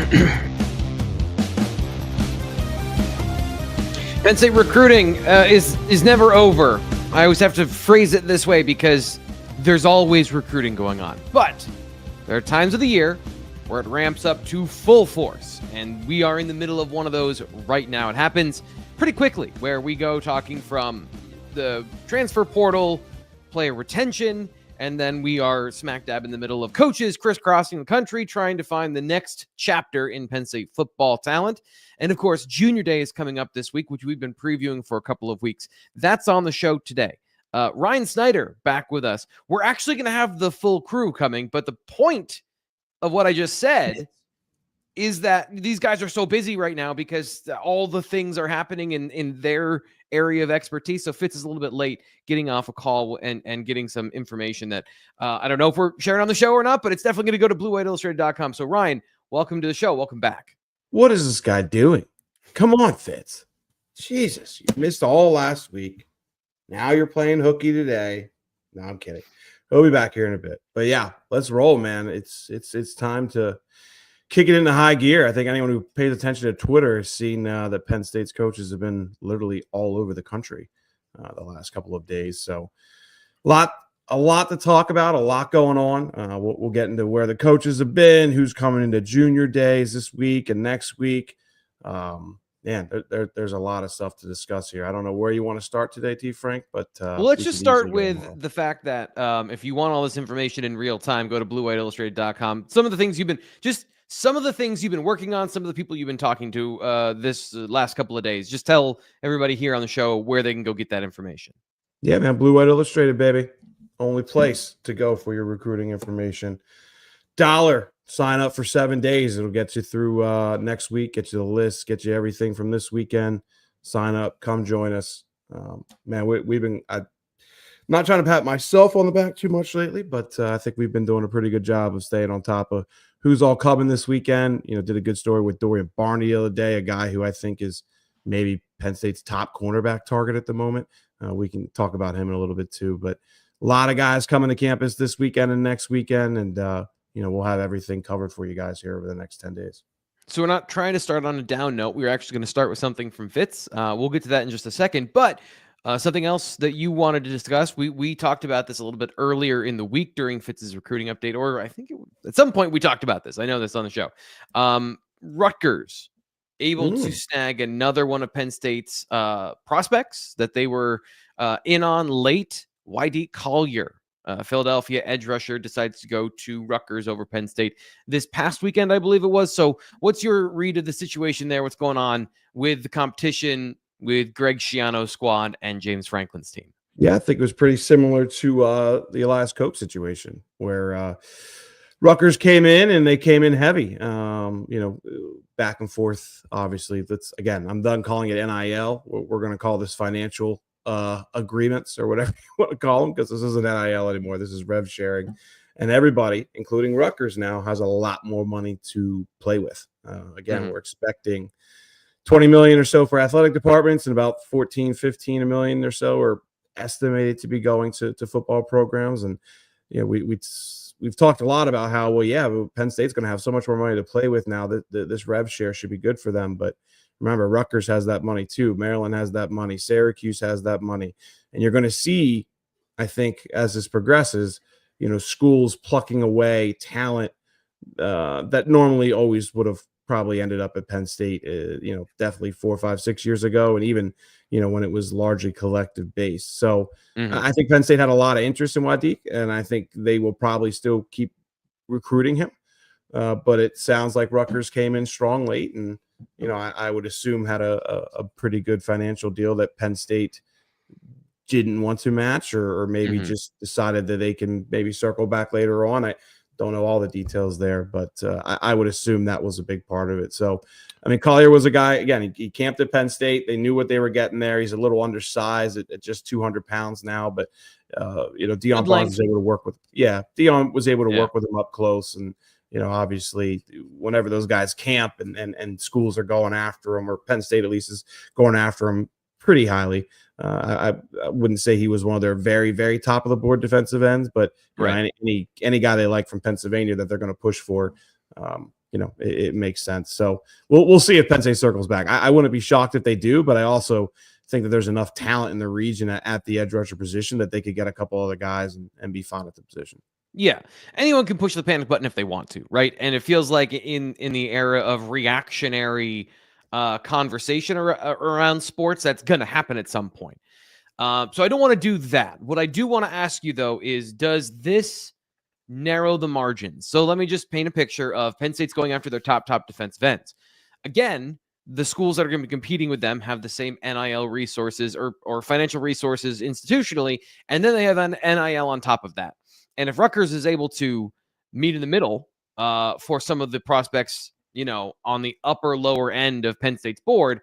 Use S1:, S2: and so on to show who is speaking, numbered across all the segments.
S1: Penn State recruiting is never over. I always have to phrase it this way because there's always recruiting going on. But there are times of the year where it ramps up to full force, and we are in the middle of one of those right now. It happens pretty quickly, where we go talking from the transfer portal, player retention, and then we are smack dab in the middle of coaches crisscrossing the country trying to find the next chapter in Penn State football talent. And of course, Junior Day is coming up this week, which we've been previewing for a couple of weeks. That's on the show today. Ryan Snyder back with us. We're actually going to have the full crew coming, but the point of what I just said is that these guys are so busy right now because all the things are happening in their area of expertise. So Fitz is a little bit late getting off a call and getting some information that I don't know if we're sharing on the show or not, but it's definitely going to go to BlueWhiteIllustrated.com. So Ryan, welcome to the show. Welcome back.
S2: What is this guy doing? Come on, Fitz. Jesus, you missed all last week. Now you're playing hooky today. No, I'm kidding. He'll be back here in a bit. But yeah, let's roll, man. It's time to kick it into high gear. I think anyone who pays attention to Twitter has seen that Penn State's coaches have been literally all over the country the last couple of days. So a lot to talk about, a lot going on. We'll get into where the coaches have been, who's coming into Junior Days this week and next week. There's a lot of stuff to discuss here. I don't know where you want to start today, T. Frank, but
S1: well, let's just start with the fact that if you want all this information in real time, go to BlueWhiteIllustrated.com. Some of the things you've been working on, some of the people you've been talking to this last couple of days. Just tell everybody here on the show where they can go get that information.
S2: Yeah, man, Blue White Illustrated, baby. Only place to go for your recruiting information. $1. Sign up for 7 days. It'll get you through next week, get you the list, get you everything from this weekend. Sign up, come join us. Man, we've been I'm not trying to pat myself on the back too much lately, but I think we've been doing a pretty good job of staying on top of who's all coming this weekend. You know, did a good story with Dorian Barney the other day, a guy who I think is maybe Penn State's top cornerback target at the moment. We can talk about him in a little bit too, but a lot of guys coming to campus this weekend and next weekend, and we'll have everything covered for you guys here over the next 10 days.
S1: So we're not trying to start on a down note. We're actually going to start with something from Fitz. We'll get to that in just a second, but something else that you wanted to discuss. We talked about this a little bit earlier in the week during Fitz's recruiting update, or I think at some point we talked about this. I know this on the show. Rutgers able to snag another one of Penn State's prospects that they were in on late. YD Collier, Philadelphia edge rusher, decides to go to Ruckers over Penn State this past weekend, I believe it was. So what's your read of the situation there? What's going on with the competition with Greg Schiano's squad and James Franklin's team?
S2: Yeah, I think it was pretty similar to the Elias Koch situation where Ruckers came in and they came in heavy, back and forth. Obviously, I'm done calling it NIL. We're going to call this financial agreements or whatever you want to call them, because this isn't NIL anymore. This is rev sharing, and everybody, including Ruckers now, has a lot more money to play with. We're expecting $20 million or so for athletic departments, and about 15 million or so are estimated to be going to football programs. And we've talked a lot about how Penn State's going to have so much more money to play with now that this rev share should be good for them. But remember, Ruckers has that money too. Maryland has that money. Syracuse has that money. And you're going to see, I think, as this progresses, schools plucking away talent that normally always would have probably ended up at Penn State, definitely 4, 5, 6 years ago. And even, when it was largely collective based. So I think Penn State had a lot of interest in Wadiq, and I think they will probably still keep recruiting him. But it sounds like Ruckers came in strong late, and I would assume had a pretty good financial deal that Penn State didn't want to match, or maybe just decided that they can maybe circle back later on. I don't know all the details there, but I would assume that was a big part of it. So, Collier was a guy, again, he camped at Penn State. They knew what they were getting there. He's a little undersized at just 200 pounds now, but Dion Barnes was able to work with. Yeah, Dion was able to work with him up close, and obviously, whenever those guys camp and schools are going after them, or Penn State at least is going after them pretty highly. I wouldn't say he was one of their very, very top of the board defensive ends, but any guy they like from Pennsylvania that they're going to push for, it makes sense. So we'll see if Penn State circles back. I wouldn't be shocked if they do, but I also think that there's enough talent in the region at the edge rusher position that they could get a couple other guys and be fine at the position.
S1: Yeah, anyone can push the panic button if they want to, right? And it feels like in the era of reactionary conversation around sports, that's going to happen at some point. So I don't want to do that. What I do want to ask you, though, is does this narrow the margins? So let me just paint a picture of Penn State's going after their top defensive ends. Again, the schools that are going to be competing with them have the same NIL resources or financial resources institutionally, and then they have an NIL on top of that. And if Ruckers is able to meet in the middle for some of the prospects, on the upper lower end of Penn State's board,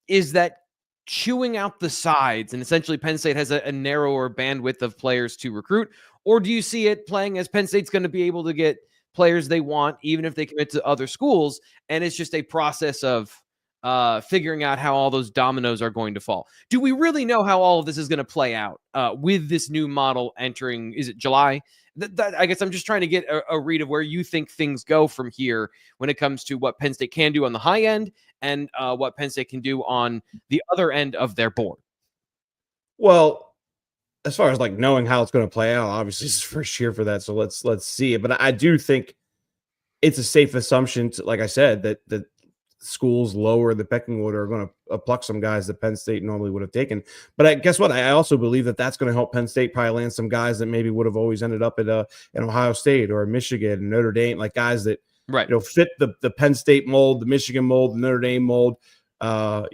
S1: is that chewing out the sides and essentially Penn State has a narrower bandwidth of players to recruit? Or do you see it playing as Penn State's going to be able to get players they want, even if they commit to other schools, and it's just a process of figuring out how all those dominoes are going to fall? Do we really know how all of this is going to play out with this new model entering, is it July? I guess I'm just trying to get a read of where you think things go from here when it comes to what Penn State can do on the high end and what Penn State can do on the other end of their board.
S2: Well, as far as like knowing how it's going to play out, obviously it's first year for that. So let's see it. But I do think it's a safe assumption to, like I said, that schools lower the pecking order are going to pluck some guys that Penn State normally would have taken. But guess what? I also believe that that's going to help Penn State probably land some guys that maybe would have always ended up at in Ohio State or Michigan and Notre Dame, like guys that fit the Penn State mold, the Michigan mold, the Notre Dame mold, of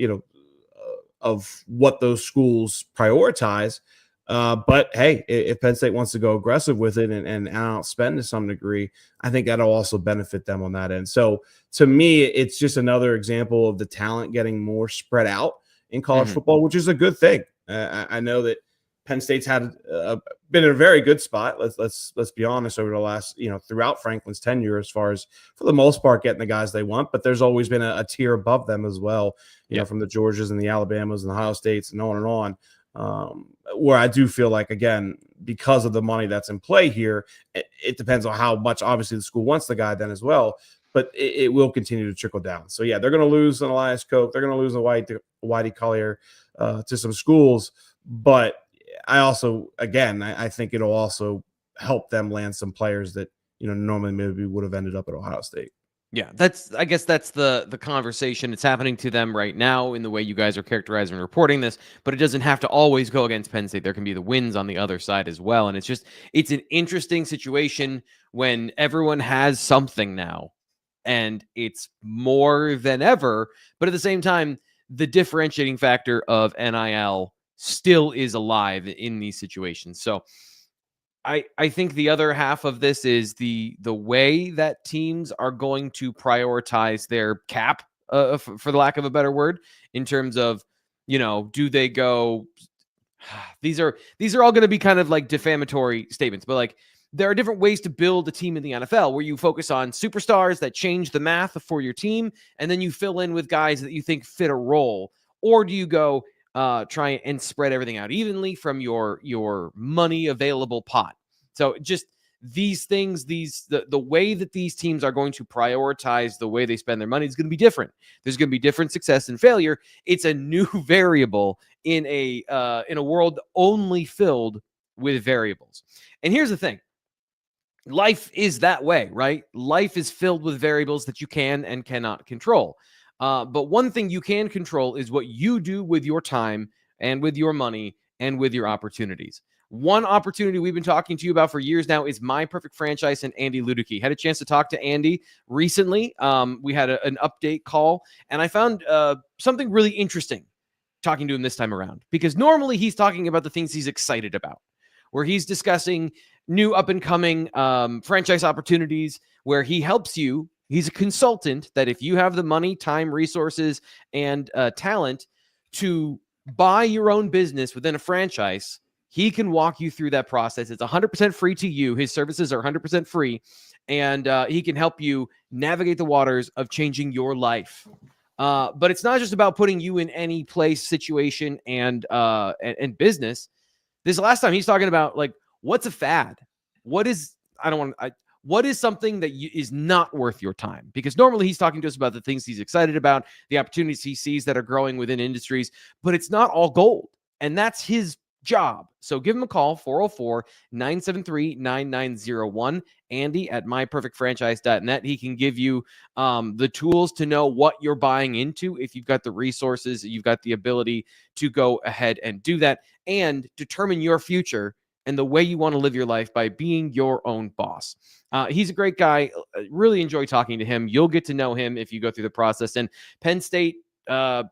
S2: what those schools prioritize. But hey, if Penn State wants to go aggressive with it and outspend to some degree, I think that'll also benefit them on that end. So to me, it's just another example of the talent getting more spread out in college football, which is a good thing. I know that Penn State's had been in a very good spot. Let's be honest, over the last, throughout Franklin's tenure, as far as for the most part getting the guys they want, but there's always been a tier above them as well, from the Georgias and the Alabamas and the Ohio States and on and on. Where I do feel like, again, because of the money that's in play here, it depends on how much obviously the school wants the guy then as well, but it will continue to trickle down. So yeah, they're going to lose an Elias Koch, they're going to lose a Whitey Collier to some schools, but I also, again, I think it'll also help them land some players that normally maybe would have ended up at Ohio State.
S1: Yeah, I guess that's the conversation. It's happening to them right now in the way you guys are characterizing and reporting this, but it doesn't have to always go against Penn State. There can be the wins on the other side as well. And it's an interesting situation when everyone has something now and it's more than ever, but at the same time, the differentiating factor of NIL still is alive in these situations. So I think the other half of this is the way that teams are going to prioritize their cap, for the lack of a better word, in terms of, do they go? These are all going to be kind of like defamatory statements, but like there are different ways to build a team in the NFL where you focus on superstars that change the math for your team, and then you fill in with guys that you think fit a role, or do you go try and spread everything out evenly from your money available pot? So just these things, the way that these teams are going to prioritize the way they spend their money is going to be different. There's going to be different success and failure. It's a new variable in a world only filled with variables. And here's the thing. Life is that way, right? Life is filled with variables that you can and cannot control. But one thing you can control is what you do with your time and with your money and with your opportunities. One opportunity we've been talking to you about for years now is My Perfect Franchise and Andy Ludicky. Had a chance to talk to Andy recently. We had an update call, and I found something really interesting talking to him this time around, because normally he's talking about the things he's excited about, where he's discussing new up-and-coming franchise opportunities where he helps you. He's a consultant that if you have the money, time, resources, and talent to buy your own business within a franchise, he can walk you through that process. It's 100% free to you. His services are 100% free, and he can help you navigate the waters of changing your life. But it's not just about putting you in any place, situation, and business. This last time he's talking about, like, what's a fad? What is, What is something that is not worth your time? Because normally he's talking to us about the things he's excited about, the opportunities he sees that are growing within industries, but it's not all gold. And that's his job. So give him a call, 404-973-9901. Andy at myperfectfranchise.net. He can give you the tools to know what you're buying into. If you've got the resources, you've got the ability to go ahead and do that and determine your future and the way you want to live your life by being your own boss. He's a great guy. Really enjoy talking to him. You'll get to know him if you go through the process. And Penn State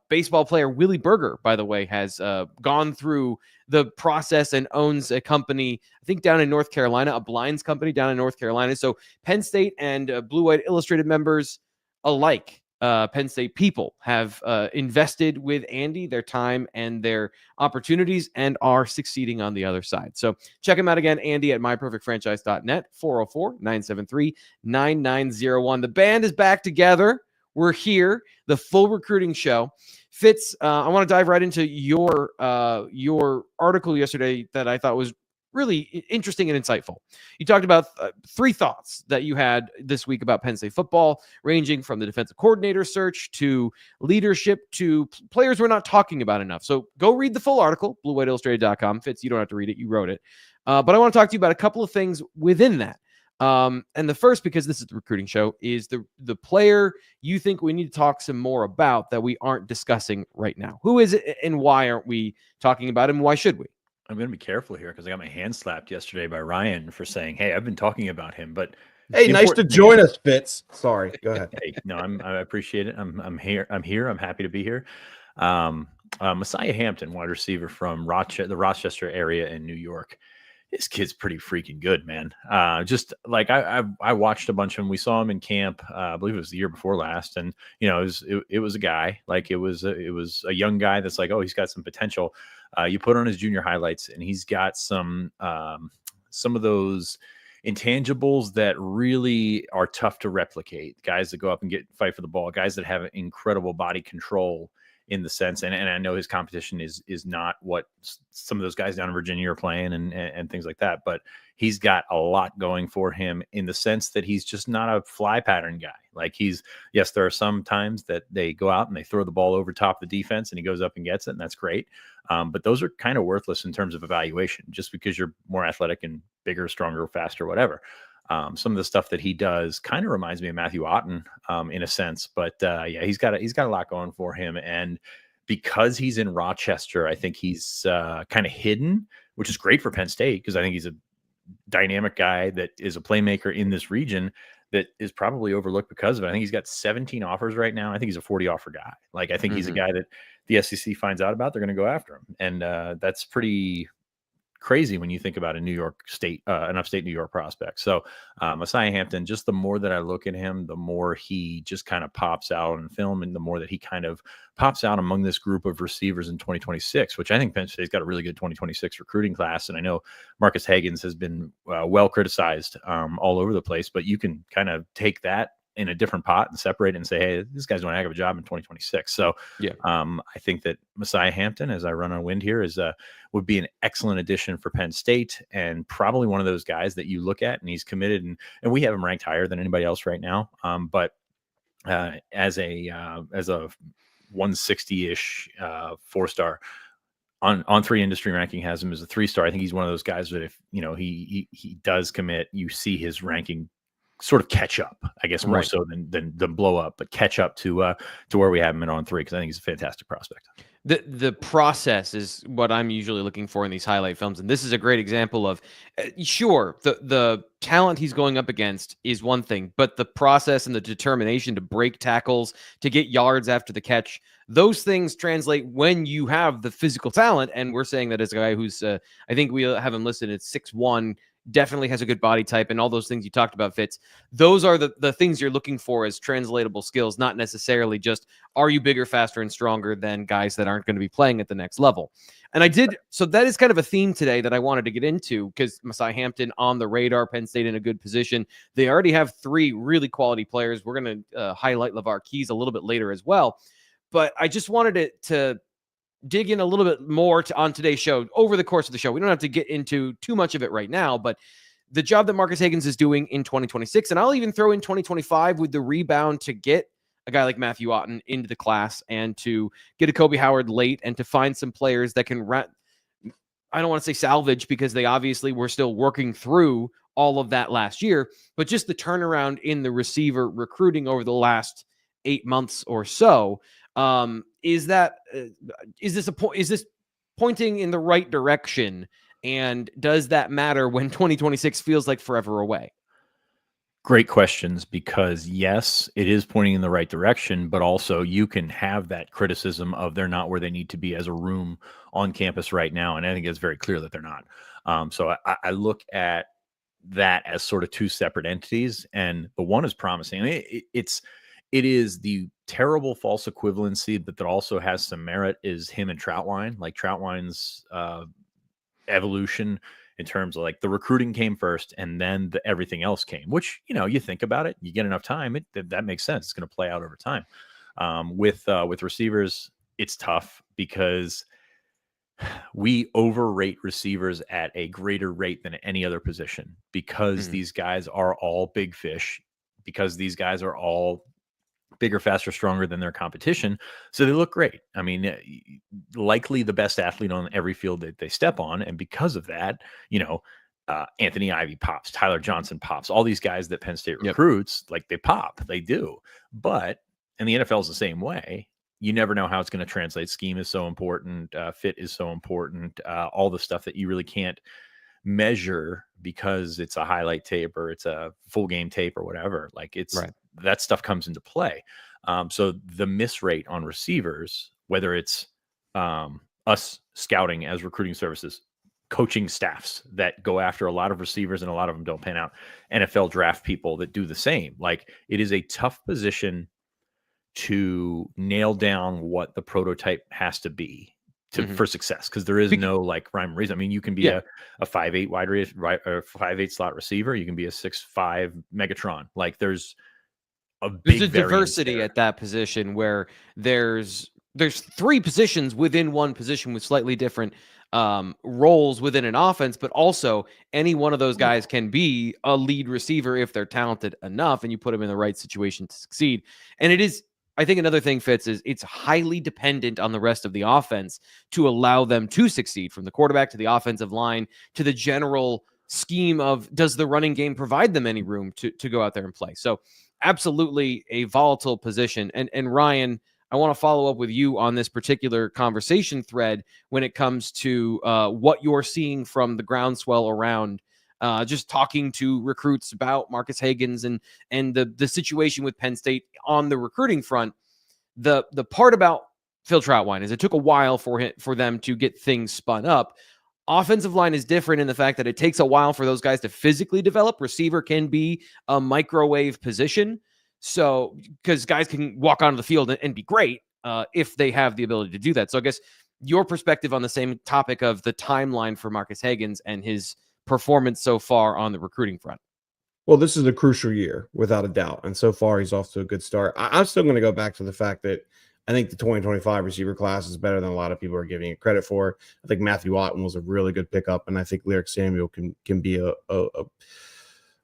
S1: baseball player Willie Berger, by the way, has gone through the process and owns a company, I think down in North Carolina, a blinds company down in North Carolina. So Penn State and Blue White Illustrated members alike, Penn State people have invested with Andy their time and their opportunities and are succeeding on the other side. So check him out again, Andy at myperfectfranchise.net, 404-973-9901. The band is back together. We're here, the full recruiting show. Fitz, I want to dive right into your article yesterday that I thought was really interesting and insightful. You talked about 3 thoughts that you had this week about Penn State football, ranging from the defensive coordinator search to leadership to players we're not talking about enough. So go read the full article, bluewhiteillustrated.com. Fitz, you don't have to read it. You wrote it. But I want to talk to you about a couple of things within that. And the first, because this is the recruiting show, is the player you think we need to talk some more about that we aren't discussing right now. Who is it and why aren't we talking about him? Why should we?
S3: I'm going to be careful here because I got my hand slapped yesterday by Ryan for saying, "Hey, I've been talking about him." But
S2: hey, nice to join us, Fitz. Sorry, go ahead.
S3: Hey, no, I appreciate it. I'm here. I'm happy to be here. Messiah Hampton, wide receiver from the Rochester area in New York. This kid's pretty freaking good, man. Just like I watched a bunch of him. We saw him in camp. I believe it was the year before last, and it was a guy. Like it was a young guy that's like, oh, he's got some potential. You put on his junior highlights, and he's got some of those intangibles that really are tough to replicate. Guys that go up and fight for the ball. Guys that have incredible body control. In the sense, and I know his competition is not what some of those guys down in Virginia are playing and things like that, but he's got a lot going for him in the sense that he's just not a fly pattern guy. Like yes, there are some times that they go out and they throw the ball over top the defense and he goes up and gets it, and that's great. But those are kind of worthless in terms of evaluation, just because you're more athletic and bigger, stronger, faster, whatever. Some of the stuff that he does kind of reminds me of Matthew Otten in a sense, but yeah, he's got a lot going for him. And because he's in Rochester, I think he's kind of hidden, which is great for Penn State because I think he's a dynamic guy that is a playmaker in this region that is probably overlooked because of it. I think he's got 17 offers right now. I think he's a 40 offer guy. Like I think he's a guy that the SEC finds out about, they're going to go after him. And that's pretty crazy when you think about a New York State, an upstate New York prospect. So Messiah Hampton, just the more that I look at him, the more he just kind of pops out in film, and the more that he kind of pops out among this group of receivers in 2026, which I think Penn State's got a really good 2026 recruiting class. And I know Marques Hagans has been well criticized all over the place, but you can kind of take that in a different pot and separate it and say, hey, this guy's doing a heck of a job in 2026. So yeah, I think that Messiah Hampton, as I run on wind here, would be an excellent addition for Penn State, and probably one of those guys that you look at and he's committed, and we have him ranked higher than anybody else right now. But as a 160-ish 4-star on 3 industry ranking has him as a 3-star. I think he's one of those guys that if he does commit, you see his ranking sort of catch up, I guess, more so than blow up, but catch up to where we have him on 3, because I think he's a fantastic prospect.
S1: The process is what I'm usually looking for in these highlight films, and this is a great example of sure, the talent he's going up against is one thing, but the process and the determination to break tackles, to get yards after the catch, those things translate when you have the physical talent. And we're saying that as a guy who's I think we have him listed at 6'1", definitely has a good body type, and all those things you talked about, Fitz. Those are the things you're looking for as translatable skills, not necessarily just are you bigger, faster, and stronger than guys that aren't going to be playing at the next level. And so that is kind of a theme today that I wanted to get into, because Messiah Hampton on the radar, Penn State in a good position. They already have 3 really quality players. We're going to highlight LeVar Keys a little bit later as well. But I just wanted to dig in a little bit more on today's show over the course of the show. We don't have to get into too much of it right now, but the job that Marques Hagans is doing in 2026, and I'll even throw in 2025 with the rebound to get a guy like Matthew Otten into the class and to get a Kobe Howard late and to find some players that can I don't want to say salvage because they obviously were still working through all of that last year, but just the turnaround in the receiver recruiting over the last 8 months or so. Is this pointing in the right direction? And does that matter when 2026 feels like forever away?
S3: Great questions, because yes, it is pointing in the right direction, but also you can have that criticism of they're not where they need to be as a room on campus right now. And I think it's very clear that they're not. So I look at that as sort of two separate entities, and the one is promising. I mean, it is the terrible false equivalency that also has some merit is him and Troutwine. Like Troutwine's evolution in terms of like the recruiting came first and then everything else came, which, you think about it, you get enough time, that makes sense. It's going to play out over time. With receivers, it's tough because we overrate receivers at a greater rate than any other position because these guys are all big fish, because these guys are all bigger, faster, stronger than their competition. So they look great. I mean, likely the best athlete on every field that they step on. And because of that, Anthony Ivy pops, Tyler Johnson pops, all these guys that Penn State recruits, like they pop, they do. But, and the NFL is the same way. You never know how it's going to translate. Scheme is so important. Fit is so important. All the stuff that you really can't measure because it's a highlight tape or it's a full game tape or whatever. Like that stuff comes into play. So the miss rate on receivers, whether it's us scouting as recruiting services, coaching staffs that go after a lot of receivers and a lot of them don't pan out, NFL draft people that do the same. Like it is a tough position to nail down what the prototype has to be for success, because there is no like rhyme or reason. I mean, you can be a 5'8" wide or 5'8" slot receiver. You can be a 6'5" Megatron. Like there's a
S1: diversity at that position where there's three positions within one position with slightly different roles within an offense, but also any one of those guys can be a lead receiver if they're talented enough and you put them in the right situation to succeed. And it is, I think another thing, Fitz, is it's highly dependent on the rest of the offense to allow them to succeed, from the quarterback to the offensive line to the general scheme of, does the running game provide them any room to go out there and play? So absolutely a volatile position. And Ryan, I want to follow up with you on this particular conversation thread when it comes to what you're seeing from the groundswell around just talking to recruits about Marques Hagans and the situation with Penn State on the recruiting front. The part about Phil Troutwine is it took a while for them to get things spun up. Offensive line is different in the fact that it takes a while for those guys to physically develop. Receiver can be a microwave position. So, because guys can walk onto the field and be great if they have the ability to do that. So I guess your perspective on the same topic of the timeline for Marques Hagans and his performance so far on the recruiting front.
S2: Well, this is a crucial year, without a doubt. And so far, he's off to a good start. I'm still going to go back to the fact that I think the 2025 receiver class is better than a lot of people are giving it credit for. I think Matthew Otten was a really good pickup, and I think Lyric Samuel can be a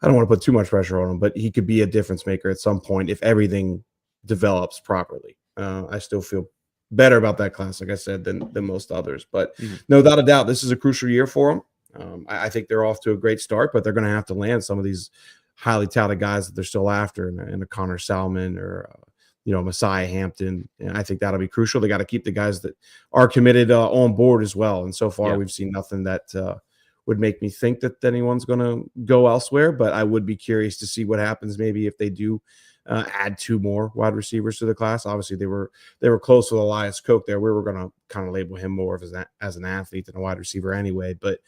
S2: I don't want to put too much pressure on him, but he could be a difference maker at some point if everything develops properly. I still feel better about that class, like I said, than most others. But no, without a doubt, this is a crucial year for them. I think they're off to a great start, but they're going to have to land some of these highly touted guys that they're still after, and a Connor Salmon or Messiah Hampton. And I think that'll be crucial. They got to keep the guys that are committed on board as well. And so far, we've seen nothing that would make me think that anyone's going to go elsewhere. But I would be curious to see what happens maybe if they do add two more wide receivers to the class. Obviously, they were close with Elias Koch there. We were going to kind of label him more as an athlete than a wide receiver anyway. But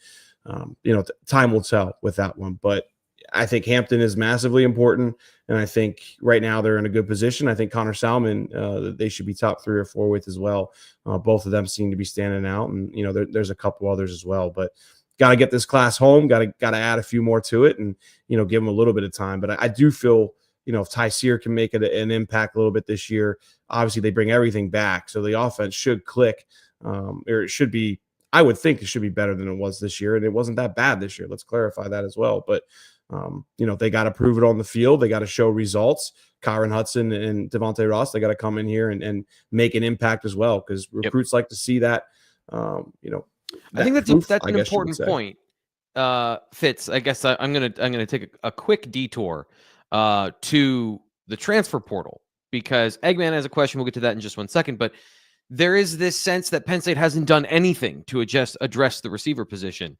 S2: time will tell with that one. But I think Hampton is massively important, and I think right now they're in a good position. I think Connor Salmon, they should be top 3 or 4 with as well. Both of them seem to be standing out, and there's a couple others as well. But got to get this class home. Got to add a few more to it, and give them a little bit of time. But I do feel if Tyseer can make an impact a little bit this year, obviously they bring everything back, so the offense should click, or it should be I would think it should be better than it was this year, and it wasn't that bad this year. Let's clarify that as well. But they got to prove it on the field. They got to show results. Kyron Hudson and Devontae Ross, they got to come in here and make an impact as well, because recruits like to see that.
S1: I think that's an important point. Fitz, I guess I'm gonna take a quick detour to the transfer portal, because Eggman has a question. We'll get to that in just 1 second, but there is this sense that Penn State hasn't done anything to address the receiver position.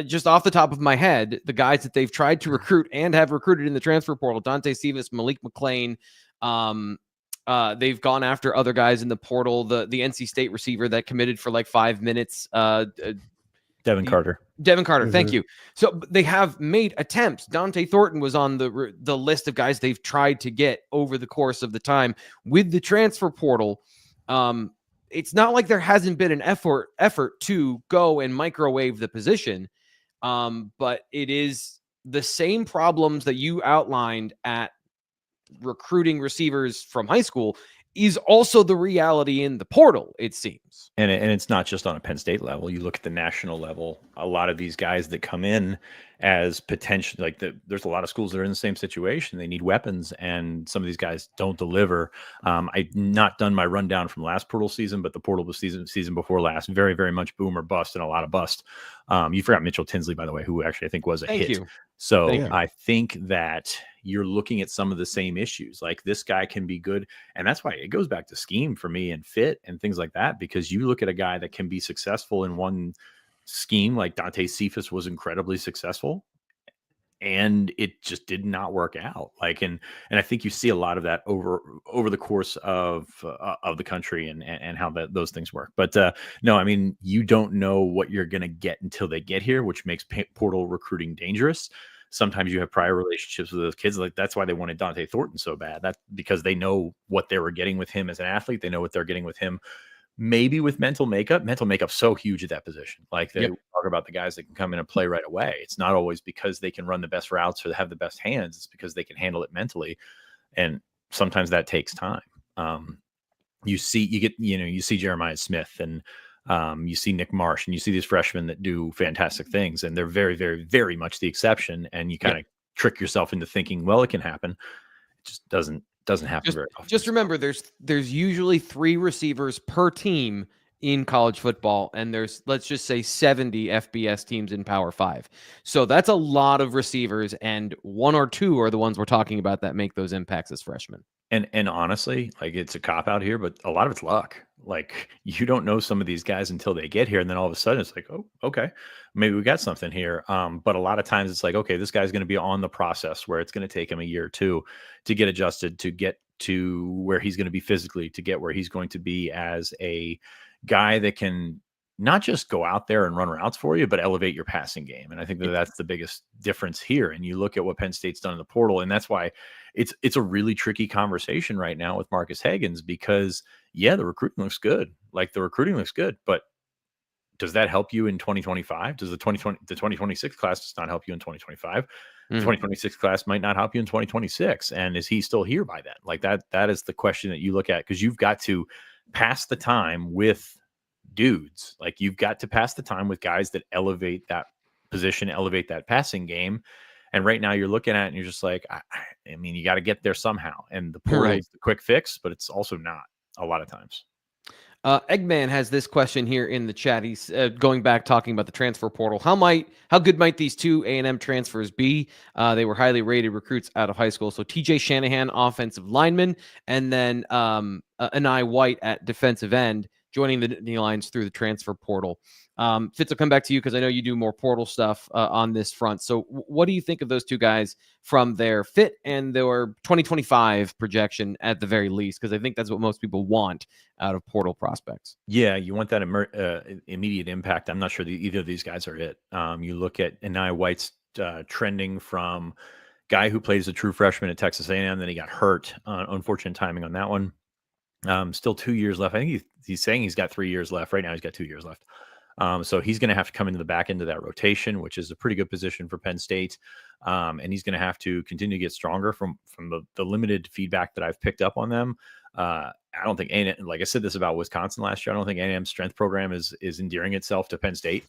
S1: Just off the top of my head, the guys that they've tried to recruit and have recruited in the transfer portal: Dante Cephas, Malik McClain. They've gone after other guys in the portal. The NC State receiver that committed for like 5 minutes.
S3: Devin Carter.
S1: Mm-hmm. Thank you. So they have made attempts. Dante Thornton was on the list of guys they've tried to get over the course of the time with the transfer portal. It's not like there hasn't been an effort to go and microwave the position. But it is the same problems that you outlined at recruiting receivers from high school is also the reality in the portal, it seems.
S3: And it's not just on a Penn State level. You look at the national level, a lot of these guys that come in as potential, there's a lot of schools that are in the same situation. They need weapons, and some of these guys don't deliver. I've not done my rundown from last portal season, but the portal was season before last, very, very much boom or bust, and a lot of bust. You forgot Mitchell Tinsley, by the way, who actually I think was a hit.
S1: You.
S3: So I think that you're looking at some of the same issues. Like, this guy can be good. And that's why it goes back to scheme for me and fit and things like that, because you look at a guy that can be successful in one scheme, like Dante Cephas was incredibly successful, and it just did not work out. And I think you see a lot of that over the course of the country and how those things work. But no, I mean, you don't know what you're going to get until they get here, which makes portal recruiting dangerous. Sometimes you have prior relationships with those kids. Like, that's why they wanted Dante Thornton so bad. That's because they know what they were getting with him as an athlete. They know what they're getting with him. Maybe with mental makeup's so huge at that position. Like, they talk about the guys that can come in and play right away. It's not always because they can run the best routes or have the best hands. It's because they can handle it mentally. And sometimes that takes time. You see Jeremiah Smith, and you see Nick Marsh, and you see these freshmen that do fantastic things, and they're very, very, very much the exception. And you kind of trick yourself into thinking, well, it can happen. It just doesn't happen very often.
S1: Just remember, there's usually 3 receivers per team in college football, and there's, let's just say, 70 FBS teams in Power 5. So that's a lot of receivers, and 1 or 2 are the ones we're talking about that make those impacts as freshmen.
S3: And honestly, like, it's a cop out here, but a lot of it's luck. Like, you don't know some of these guys until they get here, and then all of a sudden it's like, oh, okay, maybe we got something here. But a lot of times it's like, okay, this guy's going to be on the process where it's going to take him a year or 2 to get adjusted, to get to where he's going to be physically, to get where he's going to be as a guy that can not just go out there and run routes for you, but elevate your passing game. And I think that's the biggest difference here. And you look at what Penn State's done in the portal, and that's why it's a really tricky conversation right now with Marques Hagans, because the recruiting looks good. Like, the recruiting looks good, but does that help you in 2025? Does the 2026 class does not help you in 2025? The 2026 class might not help you in 2026. And is he still here by then? Like, that is the question that you look at, because you've got to pass the time with dudes. Like, you've got to pass the time with guys that elevate that position, elevate that passing game. And right now you're looking at it and you're just like, I mean, you got to get there somehow. And the portal is the quick fix, but it's also not a lot of times.
S1: Eggman has this question here in the chat. He's going back, talking about the transfer portal. How good might these 2 A&M transfers be? They were highly rated recruits out of high school. So TJ Shanahan, offensive lineman, and then Anai White at defensive end, joining the Nittany Lions through the transfer portal. Fitz, will come back to you because I know you do more portal stuff on this front. So what do you think of those 2 guys from their fit and their 2025 projection at the very least? Because I think that's what most people want out of portal prospects.
S3: Yeah, you want that immediate impact. I'm not sure either of these guys are it. You look at Anai White's trending from guy who plays a true freshman at Texas A&M, then he got hurt. Unfortunate timing on that one. Still 2 years left. I think he's saying he's got 3 years left. Right now he's got 2 years left. So he's going to have to come into the back end of that rotation, which is a pretty good position for Penn State. And he's going to have to continue to get stronger from the limited feedback that I've picked up on them. I don't think like I said this about Wisconsin last year, I don't think A&M's strength program is endearing itself to Penn State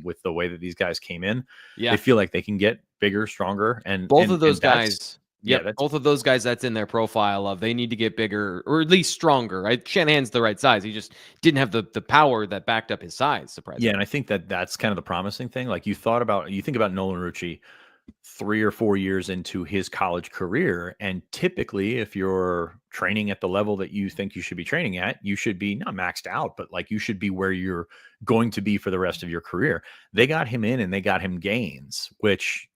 S3: with the way that these guys came in.
S1: Yeah.
S3: They feel like they can get bigger, stronger, and
S1: both of those guys.
S3: Yeah,
S1: both of those guys, that's in their profile of they need to get bigger or at least stronger, right? Shanahan's the right size. He just didn't have the power that backed up his size, surprisingly.
S3: Yeah, and I think that's kind of the promising thing. Like you think about Nolan Rucci 3 or 4 years into his college career, and typically if you're training at the level that you think you should be training at, you should be not maxed out, but like you should be where you're going to be for the rest of your career. They got him in and they got him gains, which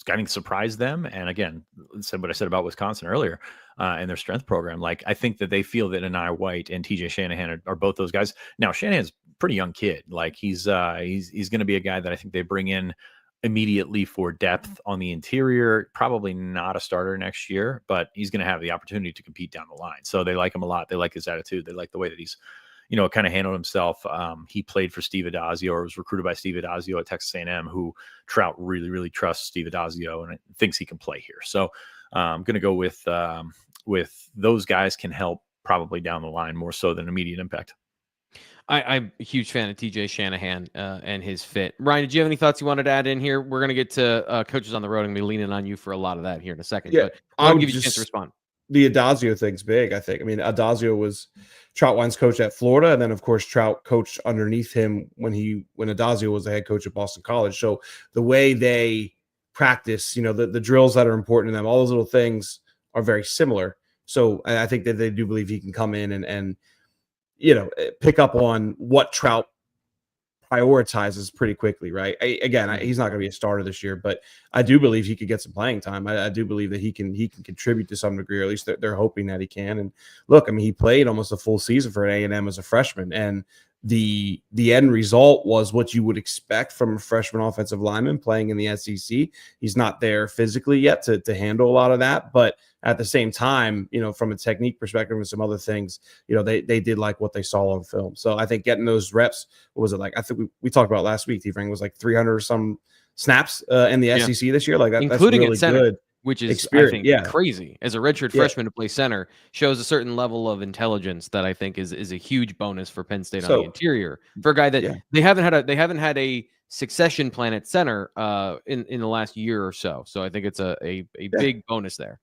S3: I think surprised them. And again, said what I said about Wisconsin earlier and their strength program. Like I think that they feel that Anaya White and TJ Shanahan are both those guys. Now Shanahan's a pretty young kid. Like he's going to be a guy that I think they bring in immediately for depth on the interior. Probably not a starter next year, but he's going to have the opportunity to compete down the line. So they like him a lot. They like his attitude. They like the way that he's, kind of handled himself. He played for Steve Adazio, or was recruited by Steve Adazio at Texas A&M, who Trout really, really trusts Steve Adazio and thinks he can play here. So I'm going to go with those guys can help probably down the line more so than immediate impact.
S1: I'm a huge fan of TJ Shanahan and his fit. Ryan, did you have any thoughts you wanted to add in here? We're going to get to coaches on the road. I'm going to be leaning on you for a lot of that here in a second.
S2: Yeah,
S1: but I'll give you a chance to respond.
S2: The Adazio thing's big, I think. I mean, Adazio was Troutwine's coach at Florida, and then of course Trout coached underneath him when Adazio was the head coach at Boston College. So the way they practice, the drills that are important to them, all those little things are very similar. So I think that they do believe he can come in and pick up on what Trout prioritizes pretty quickly, right? He's not going to be a starter this year, but I do believe he could get some playing time. I do believe that he can contribute to some degree, or at least they're hoping that he can. And look, I mean, he played almost a full season for A&M as a freshman, and the end result was what you would expect from a freshman offensive lineman playing in the SEC. He's not there physically yet to handle a lot of that, but at the same time, from a technique perspective and some other things, they did like what they saw on film. So I think getting those reps, what was it like? I think we talked about last week, T-Frank, was like 300 or some snaps in the SEC this year. Like that,
S1: including
S2: that's really
S1: at center,
S2: good.
S1: Which is,
S2: experience.
S1: I think, crazy. As a redshirt freshman to play center shows a certain level of intelligence that I think is a huge bonus for Penn State on the interior. For a guy that they haven't had a succession plan at center in the last year or so. So I think it's a big bonus there.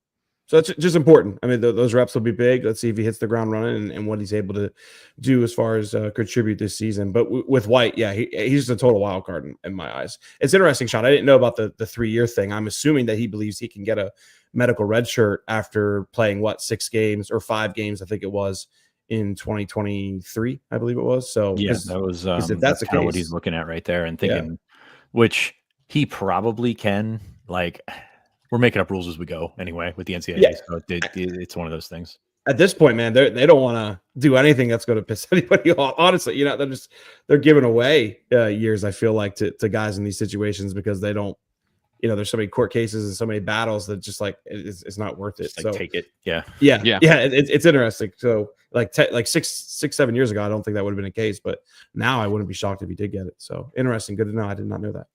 S2: So it's just important. I mean, those reps will be big. Let's see if he hits the ground running and what he's able to do as far as contribute this season. But with White, he's a total wild card in my eyes. It's interesting, Sean. I didn't know about the 3-year thing. I'm assuming that he believes he can get a medical red shirt after playing 6 games or 5 games, I think it was, in 2023, I believe it was. So
S3: that was
S2: if that's the case,
S3: what he's looking at right there and thinking, which he probably can. Like, we're making up rules as we go anyway with the NCAA. So it's one of those things. At
S2: this point, man, they don't want to do anything that's going to piss anybody off. Honestly, they're giving away years, I feel like, to guys in these situations because they don't, there's so many court cases and so many battles that just like it's not worth it.
S3: So take it. Yeah.
S2: It's interesting. So like 6-7 years ago, I don't think that would have been a case, but now I wouldn't be shocked if he did get it. So interesting. Good to know. I did not know that.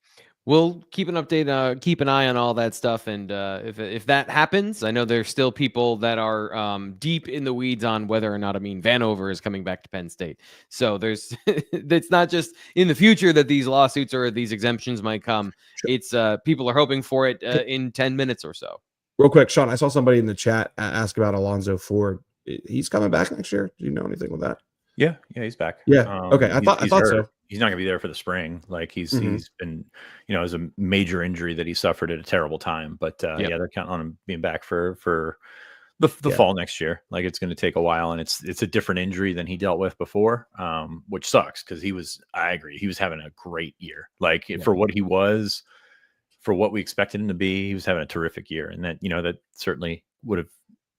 S1: We'll keep an update, keep an eye on all that stuff. And if that happens, I know there's still people that are deep in the weeds on whether or not, Vanover is coming back to Penn State. So it's not just in the future that these lawsuits or these exemptions might come. Sure. It's people are hoping for it in 10 minutes or so.
S2: Real quick, Sean, I saw somebody in the chat ask about Alonzo Ford. He's coming back next year. Do you know anything with that?
S3: Yeah, he's back.
S2: Yeah. Okay. I thought so.
S3: He's not going to be there for the spring. Like he's been, it was a major injury that he suffered at a terrible time. But they're counting on him being back for the fall next year. Like it's going to take a while, and it's a different injury than he dealt with before, which sucks because I agree, he was having a great year. Like for what he was, for what we expected him to be, he was having a terrific year, and that that certainly would have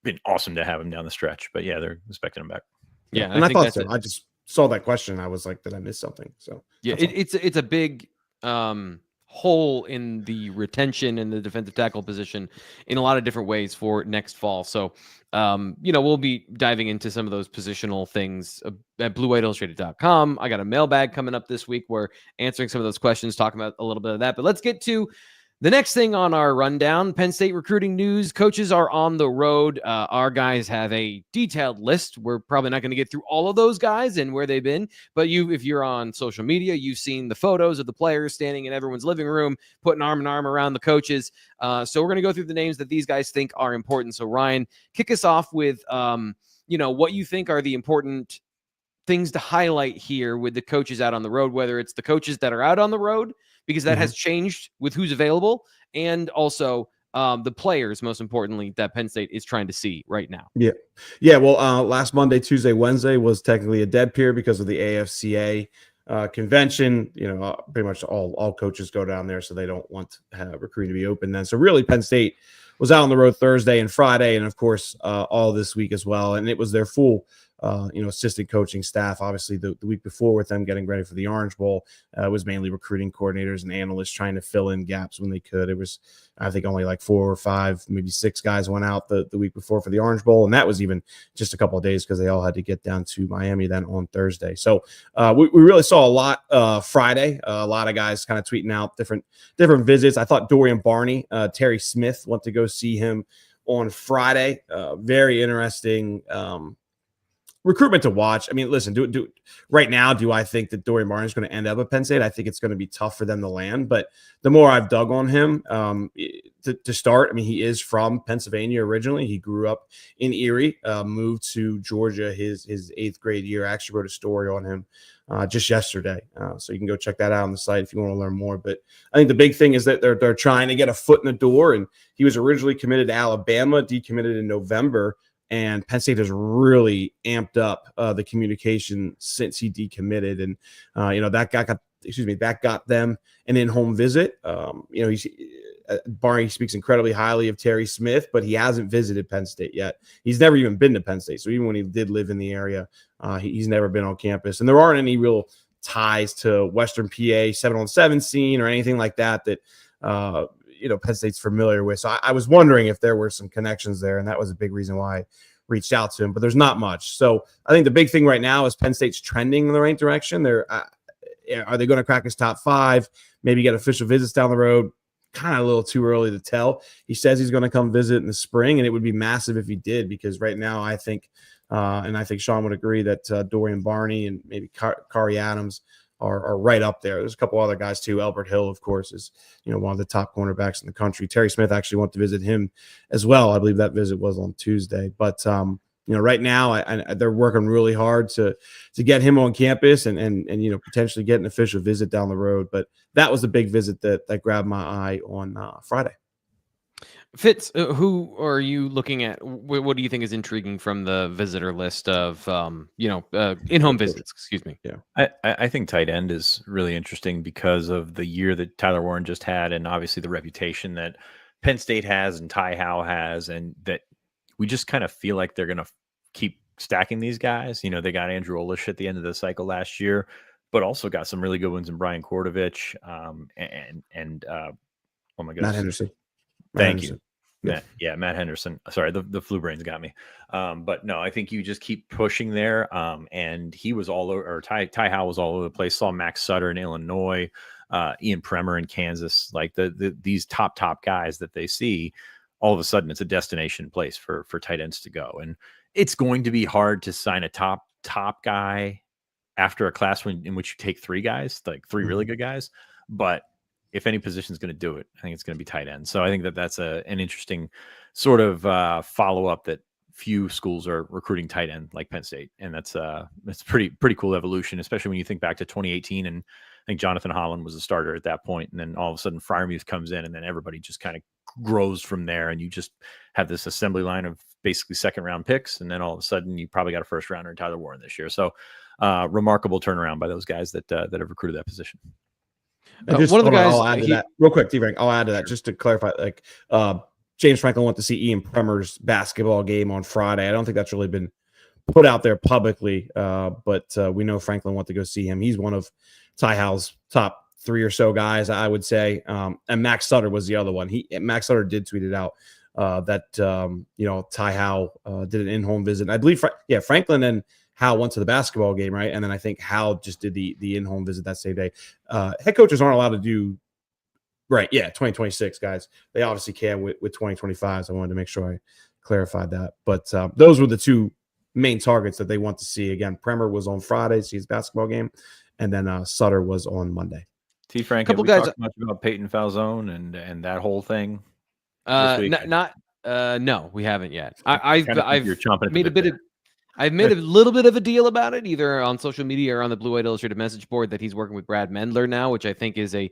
S3: been awesome to have him down the stretch. But they're expecting him back.
S2: Yeah, and I thought so. I just saw that question. I was like, did I miss something? So
S1: it's a big hole hole in the retention and the defensive tackle position in a lot of different ways for next fall. So, we'll be diving into some of those positional things at BlueWhiteIllustrated.com. I got a mailbag coming up this week. We're answering some of those questions, talking about a little bit of that. But let's get to the next thing on our rundown. Penn State recruiting news. Coaches are on the road. Our guys have a detailed list. We're probably not going to get through all of those guys and where they've been, but if you're on social media, you've seen the photos of the players standing in everyone's living room, putting arm in arm around the coaches. So we're going to go through the names that these guys think are important. So Ryan, kick us off with, what you think are the important things to highlight here with the coaches out on the road, whether it's the coaches that are out on the road, because that has changed with who's available, and also the players, most importantly, that Penn State is trying to see right now.
S2: Yeah. Well, last Monday, Tuesday, Wednesday was technically a dead period because of the AFCA convention. Pretty much all coaches go down there, so they don't want recruiting to be open then. So really, Penn State was out on the road Thursday and Friday, and of course, all this week as well. And it was their full assistant coaching staff. Obviously, the week before, with them getting ready for the Orange Bowl, was mainly recruiting coordinators and analysts trying to fill in gaps when they could. It was, I think, only like 4 or 5, maybe 6 guys went out the week before for the Orange Bowl, and that was even just a couple of days because they all had to get down to Miami then on Thursday. So we really saw a lot Friday. A lot of guys kind of tweeting out different visits. I thought Dorian Barney, Terry Smith went to go see him on Friday. Very interesting recruitment to watch. I mean, listen, right now, do I think that Dorian Barney is going to end up at Penn State? I think it's going to be tough for them to land. But the more I've dug on him, to start, I mean, he is from Pennsylvania originally. He grew up in Erie, moved to Georgia his 8th grade year. I actually wrote a story on him just yesterday. So you can go check that out on the site if you want to learn more. But I think the big thing is that they're trying to get a foot in the door. And he was originally committed to Alabama, decommitted in November. And Penn State has really amped up the communication since he decommitted, and that got them an in-home visit. Barney speaks incredibly highly of Terry Smith, but he hasn't visited Penn State yet. He's never even been to Penn State, so even when he did live in the area, he's never been on campus. And there aren't any real ties to Western PA 7-on-7 scene or anything like that Penn State's familiar with. So I was wondering if there were some connections there, and that was a big reason why I reached out to him, but there's not much. So I think the big thing right now is Penn State's trending in the right direction. Are they going to crack his top 5, maybe get official visits down the road? Kind of a little too early to tell. He says he's going to come visit in the spring, and it would be massive if he did, because right now I think, and I think Sean would agree, that Dorian Barney and maybe Kyrie Adams are right up there. There's a couple other guys too. Albert Hill, of course, is one of the top cornerbacks in the country. Terry Smith actually went to visit him as well. I believe that visit was on Tuesday. But right now they're working really hard to get him on campus and potentially get an official visit down the road. But that was a big visit that grabbed my eye on Friday.
S1: Fitz, who are you looking at? What do you think is intriguing from the visitor list of, in-home visits? Excuse me.
S3: Yeah, I think tight end is really interesting because of the year that Tyler Warren just had, and obviously the reputation that Penn State has and Ty Howe has, and that we just kind of feel like they're going to keep stacking these guys. They got Andrew Olish at the end of the cycle last year, but also got some really good ones in Brian Kordovich and oh my goodness,
S2: Matt Henderson.
S3: Thank you. Matt Henderson. Sorry, the flu brain's got me. But no, I think you just keep pushing there. And he was all over, or Ty Howe was all over the place. Saw Max Sutter in Illinois, Ian Premer in Kansas. Like these top guys that they see, all of a sudden it's a destination place for tight ends to go. And it's going to be hard to sign a top guy after a class in which you take 3 guys, like 3 really good guys. But if any position is going to do it, I think it's going to be tight end. So I think that's an interesting sort of follow-up that few schools are recruiting tight end like Penn State. And that's pretty cool evolution, especially when you think back to 2018. And I think Jonathan Holland was a starter at that point. And then all of a sudden Freiermuth comes in, and then everybody just kind of grows from there. And you just have this assembly line of basically second-round picks. And then all of a sudden you probably got a first-rounder in Tyler Warren this year. So remarkable turnaround by those guys that have recruited that position.
S2: One of the guys, I'll add to that real quick, T-Frank. I'll add to that just to clarify. Like James Franklin went to see Ian Premer's basketball game on Friday. I don't think that's really been put out there publicly, but we know Franklin went to go see him. He's one of Ty Howe's top 3 or so guys, I would say. And Max Sutter was the other one. Max Sutter did tweet it out that Ty Howe did an in-home visit. I believe Franklin and Howe went to the basketball game, right? And then I think Howe just did the in-home visit that same day. Head coaches aren't allowed to do 2026 guys. They obviously can with 2025. So I wanted to make sure I clarified that. But those were the two main targets that they want to see. Again, Premer was on Friday, see his basketball game, and then Sutter was on Monday.
S3: T. Frank, have we talked much about Peyton Falzone and that whole thing?
S1: No, we haven't yet. I've made a little bit of a deal about it, either on social media or on the Blue White Illustrated message board, that he's working with Brad Mendler now, which I think is I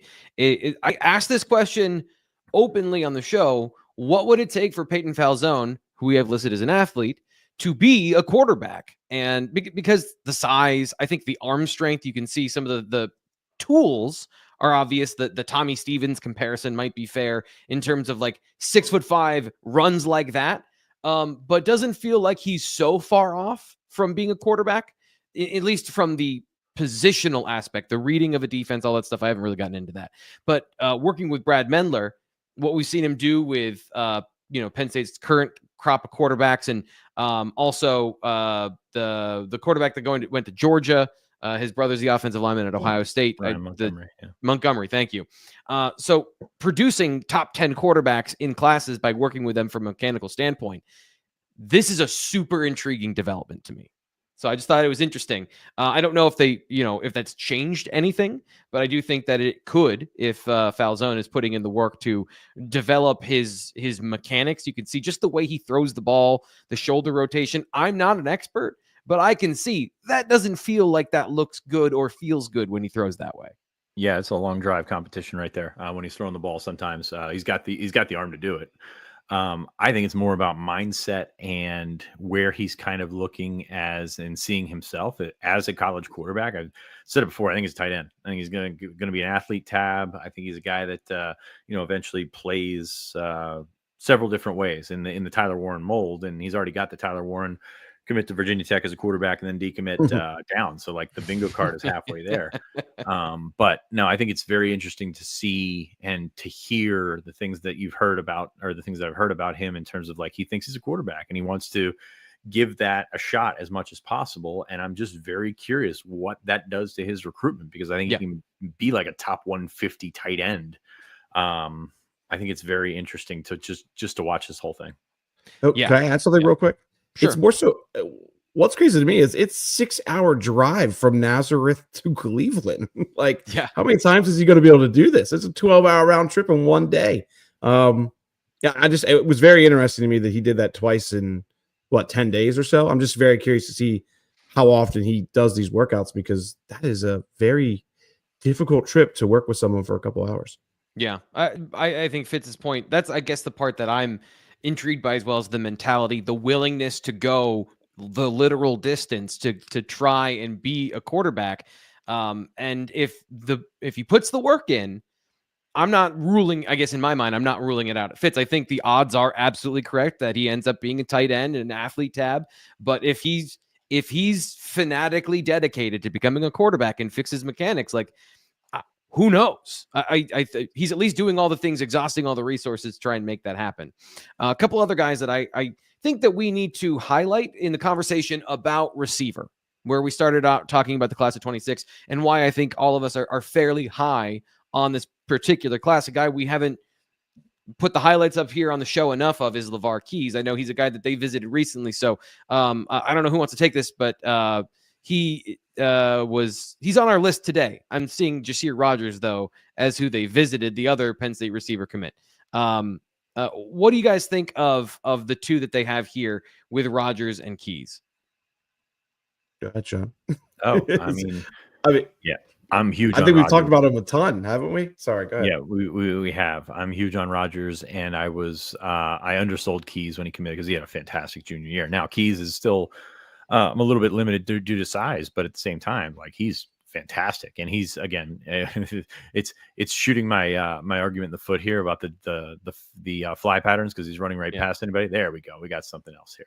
S1: asked this question openly on the show. What would it take for Peyton Falzone, who we have listed as an athlete, to be a quarterback? And because the size, I think the arm strength, you can see some of the tools are obvious. That the Tommy Stevens comparison might be fair in terms of like 6'5" runs like that. But doesn't feel like he's so far off from being a quarterback, at least from the positional aspect, the reading of a defense, all that stuff. I haven't really gotten into that. But working with Brad Mendler, what we've seen him do with Penn State's current crop of quarterbacks, and also the quarterback that went to Georgia. His brother's the offensive lineman at Ohio State. Montgomery, thank you. So producing top 10 quarterbacks in classes by working with them from a mechanical standpoint, this is a super intriguing development to me. So I just thought it was interesting. I don't know if if that's changed anything, but I do think that it could if Falzone is putting in the work to develop his mechanics. You can see just the way he throws the ball, the shoulder rotation. I'm not an expert, but I can see that doesn't feel like that looks good or feels good when he throws that way.
S3: Yeah, it's a long drive competition right there. When he's throwing the ball, sometimes he's got the arm to do it. I think it's more about mindset and where he's kind of looking as and seeing himself as a college quarterback. I've said it before. I think he's tight end. I think he's going to be an athlete tab. I think he's a guy that eventually plays several different ways in the Tyler Warren mold, and he's already got the Tyler Warren commit to Virginia Tech as a quarterback and then decommit down. So like the bingo card is halfway there. But no, I think it's very interesting to see and to hear the things that you've heard about, or the things that I've heard about him in terms of like, he thinks he's a quarterback and he wants to give that a shot as much as possible. And I'm just very curious what that does to his recruitment, because I think he can be like a top 150 tight end. I think it's very interesting to just to watch this whole thing.
S2: Can I add something real quick? Sure. It's more so. What's crazy to me is it's 6-hour drive from Nazareth to Cleveland. How many times is he going to be able to do this? It's a 12-hour round trip in one day. It was very interesting to me that he did that twice in 10 days or so. I'm just very curious to see how often he does these workouts, because that is a very difficult trip to work with someone for a couple hours.
S1: Yeah, I think Fitz's point. That's, I guess, the part that I'm intrigued by, as well as the mentality, the willingness to go the literal distance to try and be a quarterback. And if he puts the work in, I'm not ruling, I guess in my mind, I'm not ruling it out. It Fitz. I think the odds are absolutely correct that he ends up being a tight end and an athlete tab. But if he's fanatically dedicated to becoming a quarterback and fixes mechanics, who knows? He's at least doing all the things, exhausting all the resources to try and make that happen. A couple other guys that I think that we need to highlight in the conversation about receiver, where we started out talking about the class of 26 and why I think all of us are fairly high on this particular class. A guy we haven't put the highlights up here on the show enough of is LeVar Keys. I know he's a guy that they visited recently. So I don't know who wants to take this, but he's on our list today. I'm seeing Jasir Rogers, though, as who they visited, the other Penn State receiver commit. What do you guys think of the two that they have here with Rogers and Keys?
S2: Go ahead, Sean.
S3: I mean, yeah, I'm huge.
S2: I think we've talked about him a ton, haven't we? Sorry, go ahead.
S3: Yeah, we have. I'm huge on Rogers, and I undersold Keys when he committed because he had a fantastic junior year. Now Keys is still a little bit limited due to size, but at the same time, he's fantastic. And he's, again, it's shooting my my argument in the foot here about the fly patterns, because he's running right past anybody. There we go. We got something else here,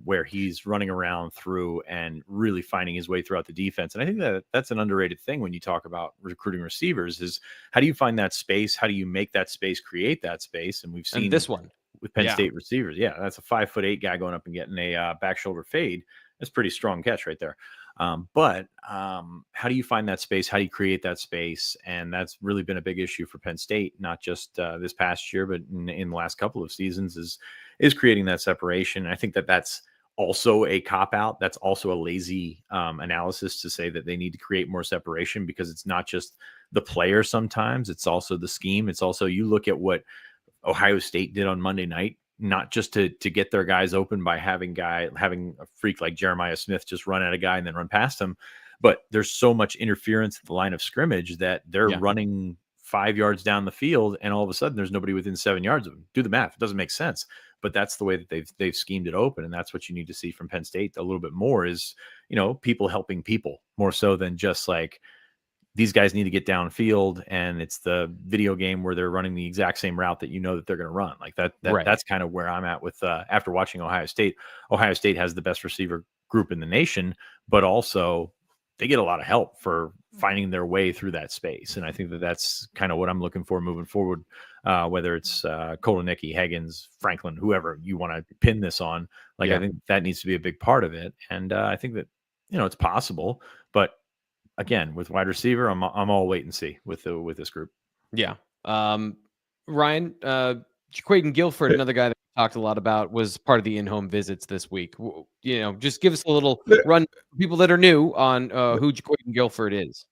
S3: where he's running around through and really finding his way throughout the defense. And I think that that's an underrated thing when you talk about recruiting receivers, is how do you find that space? How do you make that space, create that space? And we've seen
S1: this one
S3: with Penn State receivers. Yeah, that's a 5'8" guy going up and getting a back shoulder fade. That's pretty strong catch right there. But how do you find that space? How do you create that space? And that's really been a big issue for Penn State, not just this past year, but in the last couple of seasons, is creating that separation. And I think that that's also a cop out. That's also a lazy analysis to say that they need to create more separation, because it's not just the player. Sometimes it's also the scheme. It's also, you look at what Ohio State did on Monday night, not just to get their guys open by having a freak like Jeremiah Smith just run at a guy and then run past him, but there's so much interference at the line of scrimmage that they're running 5 yards down the field, and all of a sudden there's nobody within 7 yards of them. Do the math; it doesn't make sense, but that's the way that they've schemed it open, and that's what you need to see from Penn State a little bit more. Is, people helping people more so than just like, these guys need to get downfield, and it's the video game where they're running the exact same route that that they're going to run. Like that that's kind of where I'm at with after watching Ohio State. Ohio State has the best receiver group in the nation, but also they get a lot of help for finding their way through that space. And I think that that's kind of what I'm looking for moving forward, whether it's Kolonicki, Hagans, Franklin, whoever you want to pin this on. Like, I think that needs to be a big part of it. And I think that, it's possible, but again, with wide receiver, I'm all wait and see with this group.
S1: Yeah. Ryan, Jaquaden Guilford, another guy that we talked a lot about, was part of the in-home visits this week. Just give us a little run for people that are new on who Jaquaden Guilford is.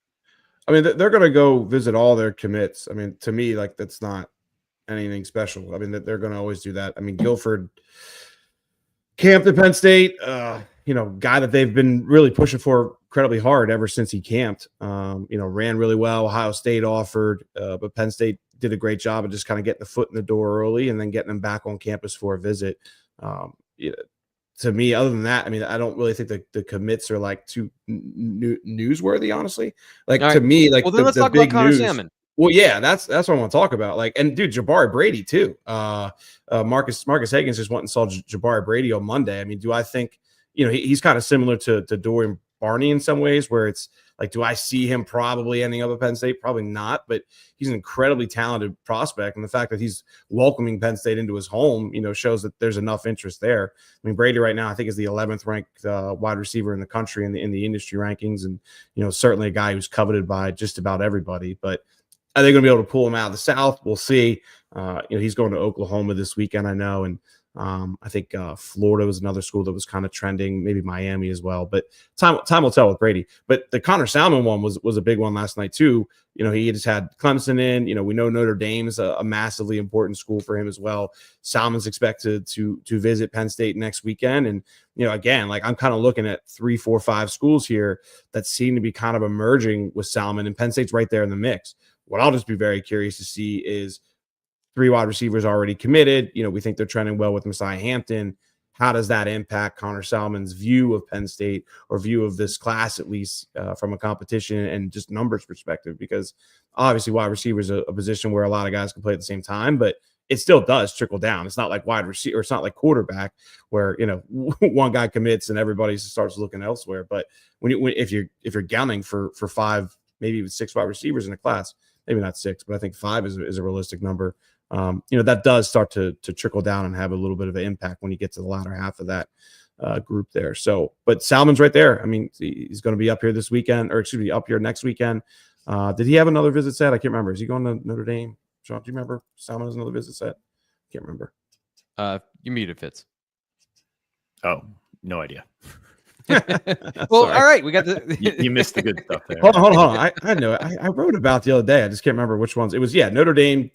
S2: I mean, they're going to go visit all their commits. I mean, to me, like, that's not anything special. I mean, they're going to always do that. I mean, Guilford camped at Penn State, guy that they've been really pushing for incredibly hard ever since he camped. Ran really well. Ohio State offered, but Penn State did a great job of just kind of getting the foot in the door early and then getting him back on campus for a visit. To me, other than that, I mean, I don't really think the commits are like too newsworthy, honestly. Like, to me, like,
S1: then let's talk about Connor Salmon.
S2: Well, yeah, that's what I want to talk about. Like, and dude, Jabari Brady too. Marques Hagans just went and saw Jabari Brady on Monday. I mean, do I think, he's kind of similar to Dorian Barney in some ways, where it's like, do I see him probably ending up at Penn State? Probably not, but he's an incredibly talented prospect. And the fact that he's welcoming Penn State into his home, shows that there's enough interest there. I mean, Brady right now, I think, is the 11th ranked wide receiver in the country in the industry rankings. And, certainly a guy who's coveted by just about everybody, but are they going to be able to pull him out of the South? We'll see. He's going to Oklahoma this weekend, I know. And I think Florida was another school that was kind of trending, maybe Miami as well. But time will tell with Brady. But the Connor Salmon one was a big one last night too. He just had Clemson in. We know Notre Dame's a massively important school for him as well. Salmon's expected to visit Penn State next weekend. And, again, like, I'm kind of looking at 3, 4, 5 schools here that seem to be kind of emerging with Salmon, and Penn State's right there in the mix. What I'll just be very curious to see is 3 wide receivers already committed. We think they're trending well with Messiah Hampton. How does that impact Connor Salmon's view of Penn State, or view of this class, at least from a competition and just numbers perspective? Because obviously wide receiver is a position where a lot of guys can play at the same time, but it still does trickle down. It's not like wide receiver, it's not like quarterback where, one guy commits and everybody starts looking elsewhere. But if you're gunning for 5, maybe even 6 wide receivers in a class, maybe not 6, but I think 5 is a realistic number. That does start to trickle down and have a little bit of an impact when you get to the latter half of that group there. So, but Salmon's right there. I mean, he's going to be up here this weekend, or excuse me, up here next weekend. Did he have another visit set? I can't remember. Is he going to Notre Dame? Sean, do you remember? Salmon has another visit set. Can't remember.
S1: You muted Fitz.
S3: Oh, no idea.
S1: Well, all right, we got the
S3: you missed the good stuff there.
S2: Hold on. I know it. I wrote about the other day. I just can't remember which ones. It was Notre Dame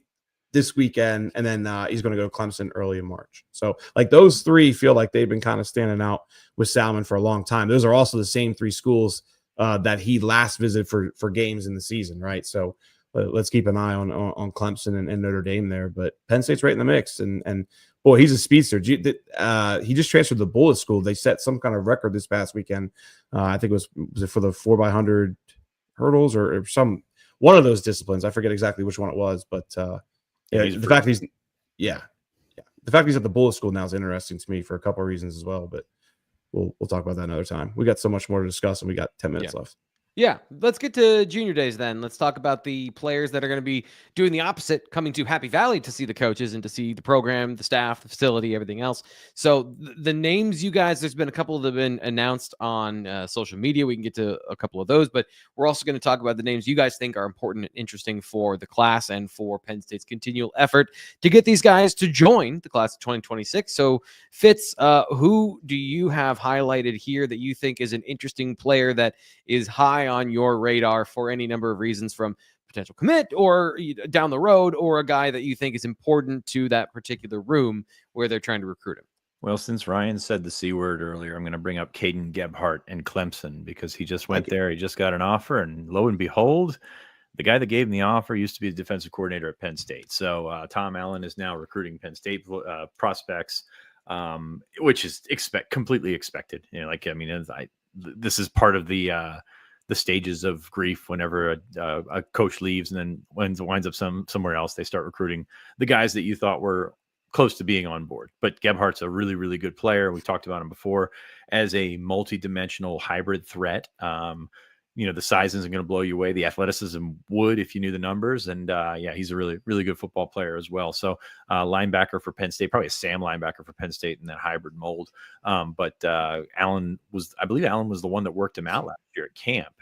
S2: this weekend, and then he's going to go to Clemson early in March. So, like, those 3 feel like they've been kind of standing out with Salmon for a long time. Those are also the same 3 schools that he last visited for games in the season, right? So let's keep an eye on Clemson and Notre Dame there. But Penn State's right in the mix, and boy, he's a speedster. He just transferred to Bullis School. They set some kind of record this past weekend. I think it was it for the 4x100 hurdles or some one of those disciplines. I forget exactly which one it was, but the fact that he's at the Bullis School now is interesting to me for a couple of reasons as well. But we'll talk about that another time. We got so much more to discuss, and we got 10 minutes left.
S1: Yeah, let's get to junior days then. Let's talk about the players that are going to be doing the opposite, coming to Happy Valley to see the coaches and to see the program, the staff, the facility, everything else. So the names you guys, there's been a couple that have been announced on social media. We can get to a couple of those, but we're also going to talk about the names you guys think are important and interesting for the class and for Penn State's continual effort to get these guys to join the class of 2026. So Fitz, who do you have highlighted here that you think is an interesting player that is high on your radar for any number of reasons, from potential commit or down the road, or a guy that you think is important to that particular room where they're trying to recruit him?
S3: Well, since Ryan said the C word earlier, I'm going to bring up Caden Gebhardt and Clemson, because he just went there. He just got an offer, and lo and behold, the guy that gave him the offer used to be the defensive coordinator at Penn State. So Tom Allen is now recruiting Penn State prospects, which is completely expected. This is part of the stages of grief whenever a coach leaves, and then winds up somewhere else. They start recruiting the guys that you thought were close to being on board. But Gebhardt's a really, really good player. We've talked about him before as a multi-dimensional hybrid threat. The size isn't going to blow you away. The athleticism would, if you knew the numbers. And he's a really, really good football player as well. So linebacker for Penn State, probably a Sam linebacker for Penn State in that hybrid mold. But I believe Allen was the one that worked him out last year at camp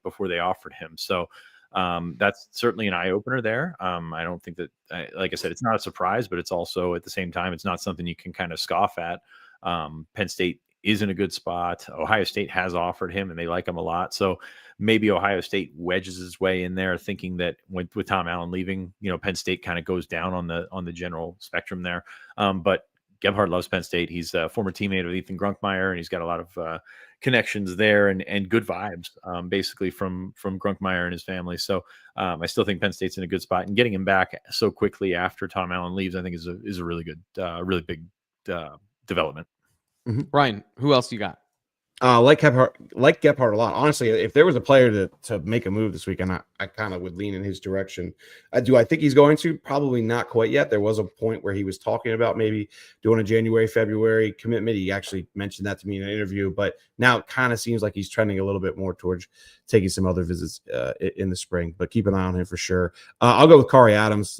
S3: before they offered him. So that's certainly an eye opener there. I don't think that, like I said, it's not a surprise, but it's also at the same time, it's not something you can kind of scoff at. Penn State is in a good spot. Ohio State has offered him, and they like him a lot. So maybe Ohio State wedges his way in there, thinking that with Tom Allen leaving, Penn State kind of goes down on the general spectrum there. But Gebhardt loves Penn State. He's a former teammate of Ethan Grunkmeyer, and he's got a lot of connections there and good vibes, basically from Grunkmeyer and his family. So I still think Penn State's in a good spot, and getting him back so quickly after Tom Allen leaves, I think is a really good, really big development.
S1: Mm-hmm. Ryan, who else you got?
S2: Like Gebhardt a lot. Honestly, if there was a player to make a move this weekend, I kind of would lean in his direction. Do I think he's going to? Probably not quite yet. There was a point where he was talking about maybe doing a January, February commitment. He actually mentioned that to me in an interview, but now it kind of seems like he's trending a little bit more towards taking some other visits in the spring, but keep an eye on him for sure. I'll go with Kyrie Adams,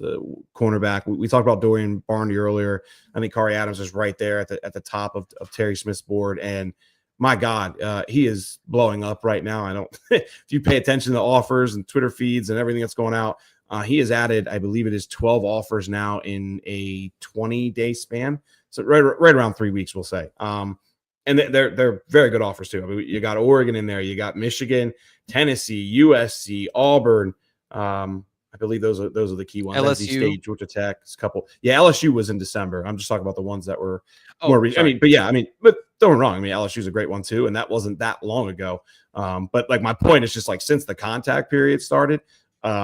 S2: cornerback. We talked about Dorian Barney earlier. I think Kyrie Adams is right there at the top of Terry Smith's board, and my God, he is blowing up right now. I don't, if you pay attention to offers and Twitter feeds and everything that's going out, he has added, I believe it is 12 offers now in a 20-day span. So right around 3 weeks, we'll say. And they're very good offers too. I mean, you got Oregon in there, you got Michigan, Tennessee, USC, Auburn. I believe those are the key ones.
S1: LSU,
S2: NC State, Georgia Tech, a couple. Yeah, LSU was in December. I'm just talking about the ones that were more recent. But don't get me wrong. I mean, LSU is a great one too, and that wasn't that long ago. But like my point is just like since the contact period started,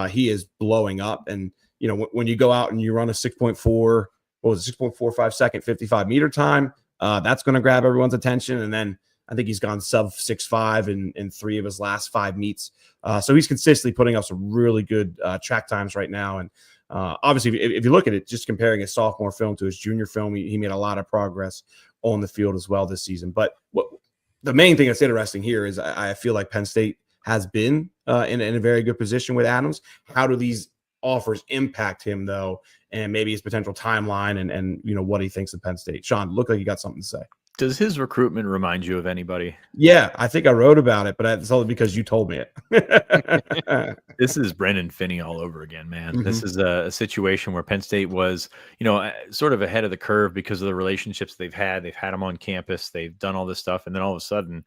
S2: he is blowing up. And when you go out and you run a 6.45 second 55 meter time, that's going to grab everyone's attention. And then I think he's gone sub 6.5 in 3 of his last 5 meets. So he's consistently putting up some really good track times right now. And obviously, if you look at it, just comparing his sophomore film to his junior film, he made a lot of progress on the field as well this season. But the main thing that's interesting here is I feel like Penn State has been in a very good position with Adams. How do these offers impact him, though, and maybe his potential timeline and what he thinks of Penn State? Sean, look like you got something to say.
S3: Does his recruitment remind you of anybody?
S2: Yeah, I think I wrote about it, but that's only because you told me it.
S3: This is Brendan Finney all over again, man. Mm-hmm. This is a situation where Penn State was, sort of ahead of the curve because of the relationships they've had. They've had him on campus. They've done all this stuff. And then all of a sudden,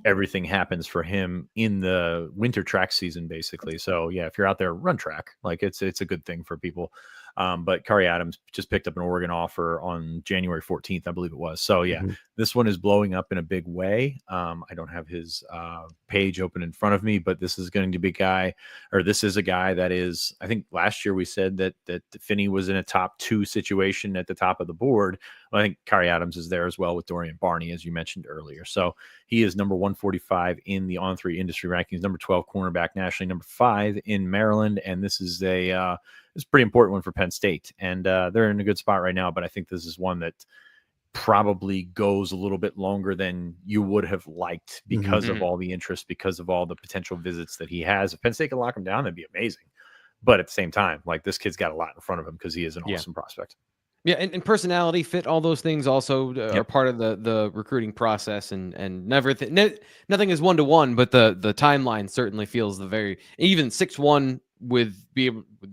S3: everything happens for him in the winter track season, basically. So, yeah, if you're out there, run track. Like, it's a good thing for people. But Kyrie Adams just picked up an Oregon offer on January 14th, I believe it was. So, yeah, This one is blowing up in a big way. I don't have his page open in front of me, but this is going to be this is a guy that is, I think last year we said that Finney was in a top 2 situation at the top of the board. Well, I think Kyrie Adams is there as well with Dorian Barney, as you mentioned earlier. So he is number 145 in the On3 industry rankings, number 12 cornerback nationally, number 5 in Maryland. And this is it's a pretty important one for Penn State. And they're in a good spot right now, but I think this is one that probably goes a little bit longer than you would have liked because of all the interest, because of all the potential visits that he has. If Penn State can lock him down, that'd be amazing. But at the same time, like, this kid's got a lot in front of him because he is an awesome prospect.
S1: Yeah, and personality, fit, all those things also are part of the recruiting process, and nothing is 1-to-1, but the timeline certainly feels even 6'1" with the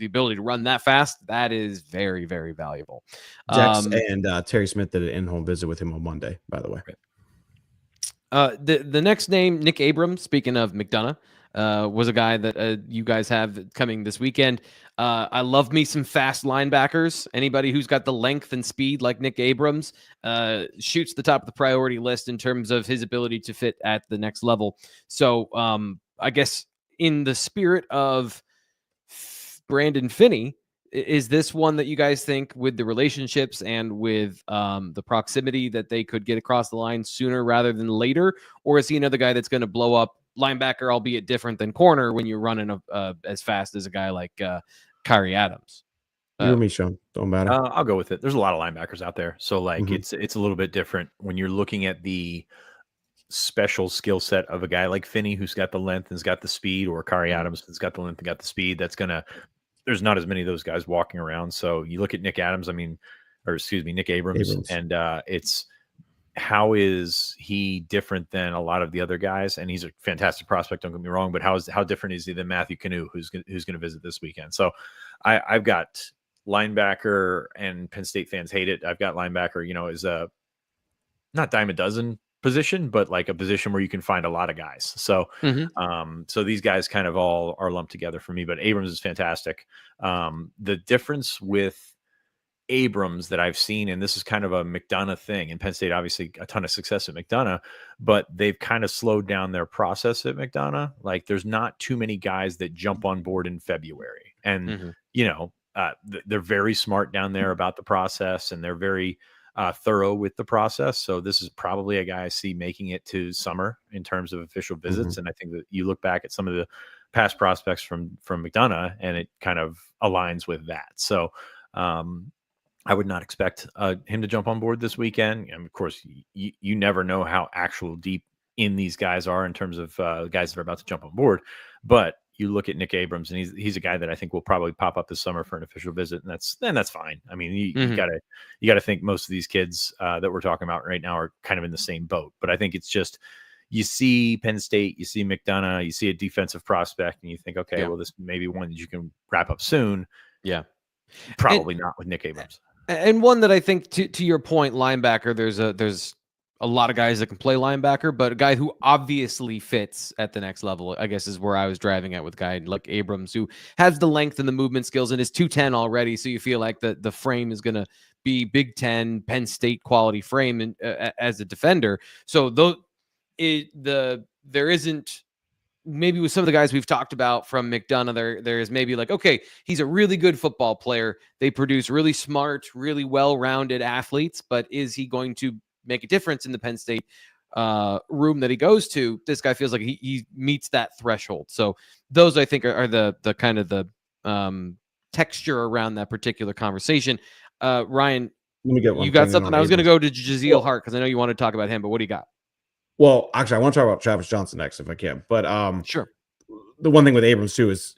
S1: ability to run that fast. That is very, very valuable.
S2: Dex and Terry Smith did an in-home visit with him on Monday, by the way.
S1: The next name, Nick Abrams, speaking of McDonough, was a guy that you guys have coming this weekend. I love me some fast linebackers. Anybody who's got the length and speed like Nick Abrams shoots the top of the priority list in terms of his ability to fit at the next level. So I guess in the spirit of Brandon Finney, is this one that you guys think, with the relationships and with the proximity, that they could get across the line sooner rather than later? Or is he another guy that's going to blow up linebacker, albeit different than corner, when you're running as fast as a guy like Kyrie Adams?
S2: You or me, Sean? Don't matter.
S3: I'll go with it. There's a lot of linebackers out there. So like it's a little bit different when you're looking at the special skill set of a guy like Finney, who's got the length and has got the speed, or Kyrie Adams, who's got the length and got the speed. There's not as many of those guys walking around. So you look at Nick Abrams, and it's, how is he different than a lot of the other guys? And he's a fantastic prospect, don't get me wrong, but how different is he than Matthew Canoe, who's going to visit this weekend? So I've got linebacker, and Penn State fans hate it. I've got linebacker, is a not dime a dozen position, but like a position where you can find a lot of guys. So, so these guys kind of all are lumped together for me, but Abrams is fantastic. The difference with Abrams that I've seen, and this is kind of a McDonough thing, and Penn State obviously a ton of success at McDonough, but they've kind of slowed down their process at McDonough. Like, there's not too many guys that jump on board in February, and they're very smart down there about the process, and they're very thorough with the process. So this is probably a guy I see making it to summer in terms of official visits. And I think that you look back at some of the past prospects from McDonough, and it kind of aligns with that. So I would not expect him to jump on board this weekend. And of course, you never know how actual deep in these guys are in terms of guys that are about to jump on board. But you look at Nick Abrams, and he's a guy that I think will probably pop up this summer for an official visit, and that's fine. I mean, you gotta think most of these kids that we're talking about right now are kind of in the same boat. But I think it's just, you see Penn State, you see McDonough, you see a defensive prospect, and you think, okay, well, this may be one that you can wrap up soon.
S1: Yeah,
S3: probably not with Nick Abrams.
S1: And one that I think, to your point, linebacker, there's a lot of guys that can play linebacker, but a guy who obviously fits at the next level, I guess, is where I was driving at with a guy like Abrams, who has the length and the movement skills and is 210 already. So you feel like the frame is going to be Big Ten, Penn State quality frame as a defender. So there isn't, maybe with some of the guys we've talked about from McDonough, there is maybe like, okay, he's a really good football player. They produce really smart, really well-rounded athletes, but is he going to make a difference in the Penn State room that he goes to? This guy feels like he meets that threshold. So those, I think, are the kind of the texture around that particular conversation. Ryan,
S2: let me get one.
S1: You got something? I was going to go to Jaziel Hart because I know you want to talk about him, but what do you got?
S2: Well, actually, I want to talk about Travis Johnson next if I can. But
S1: sure.
S2: The one thing with Abrams too is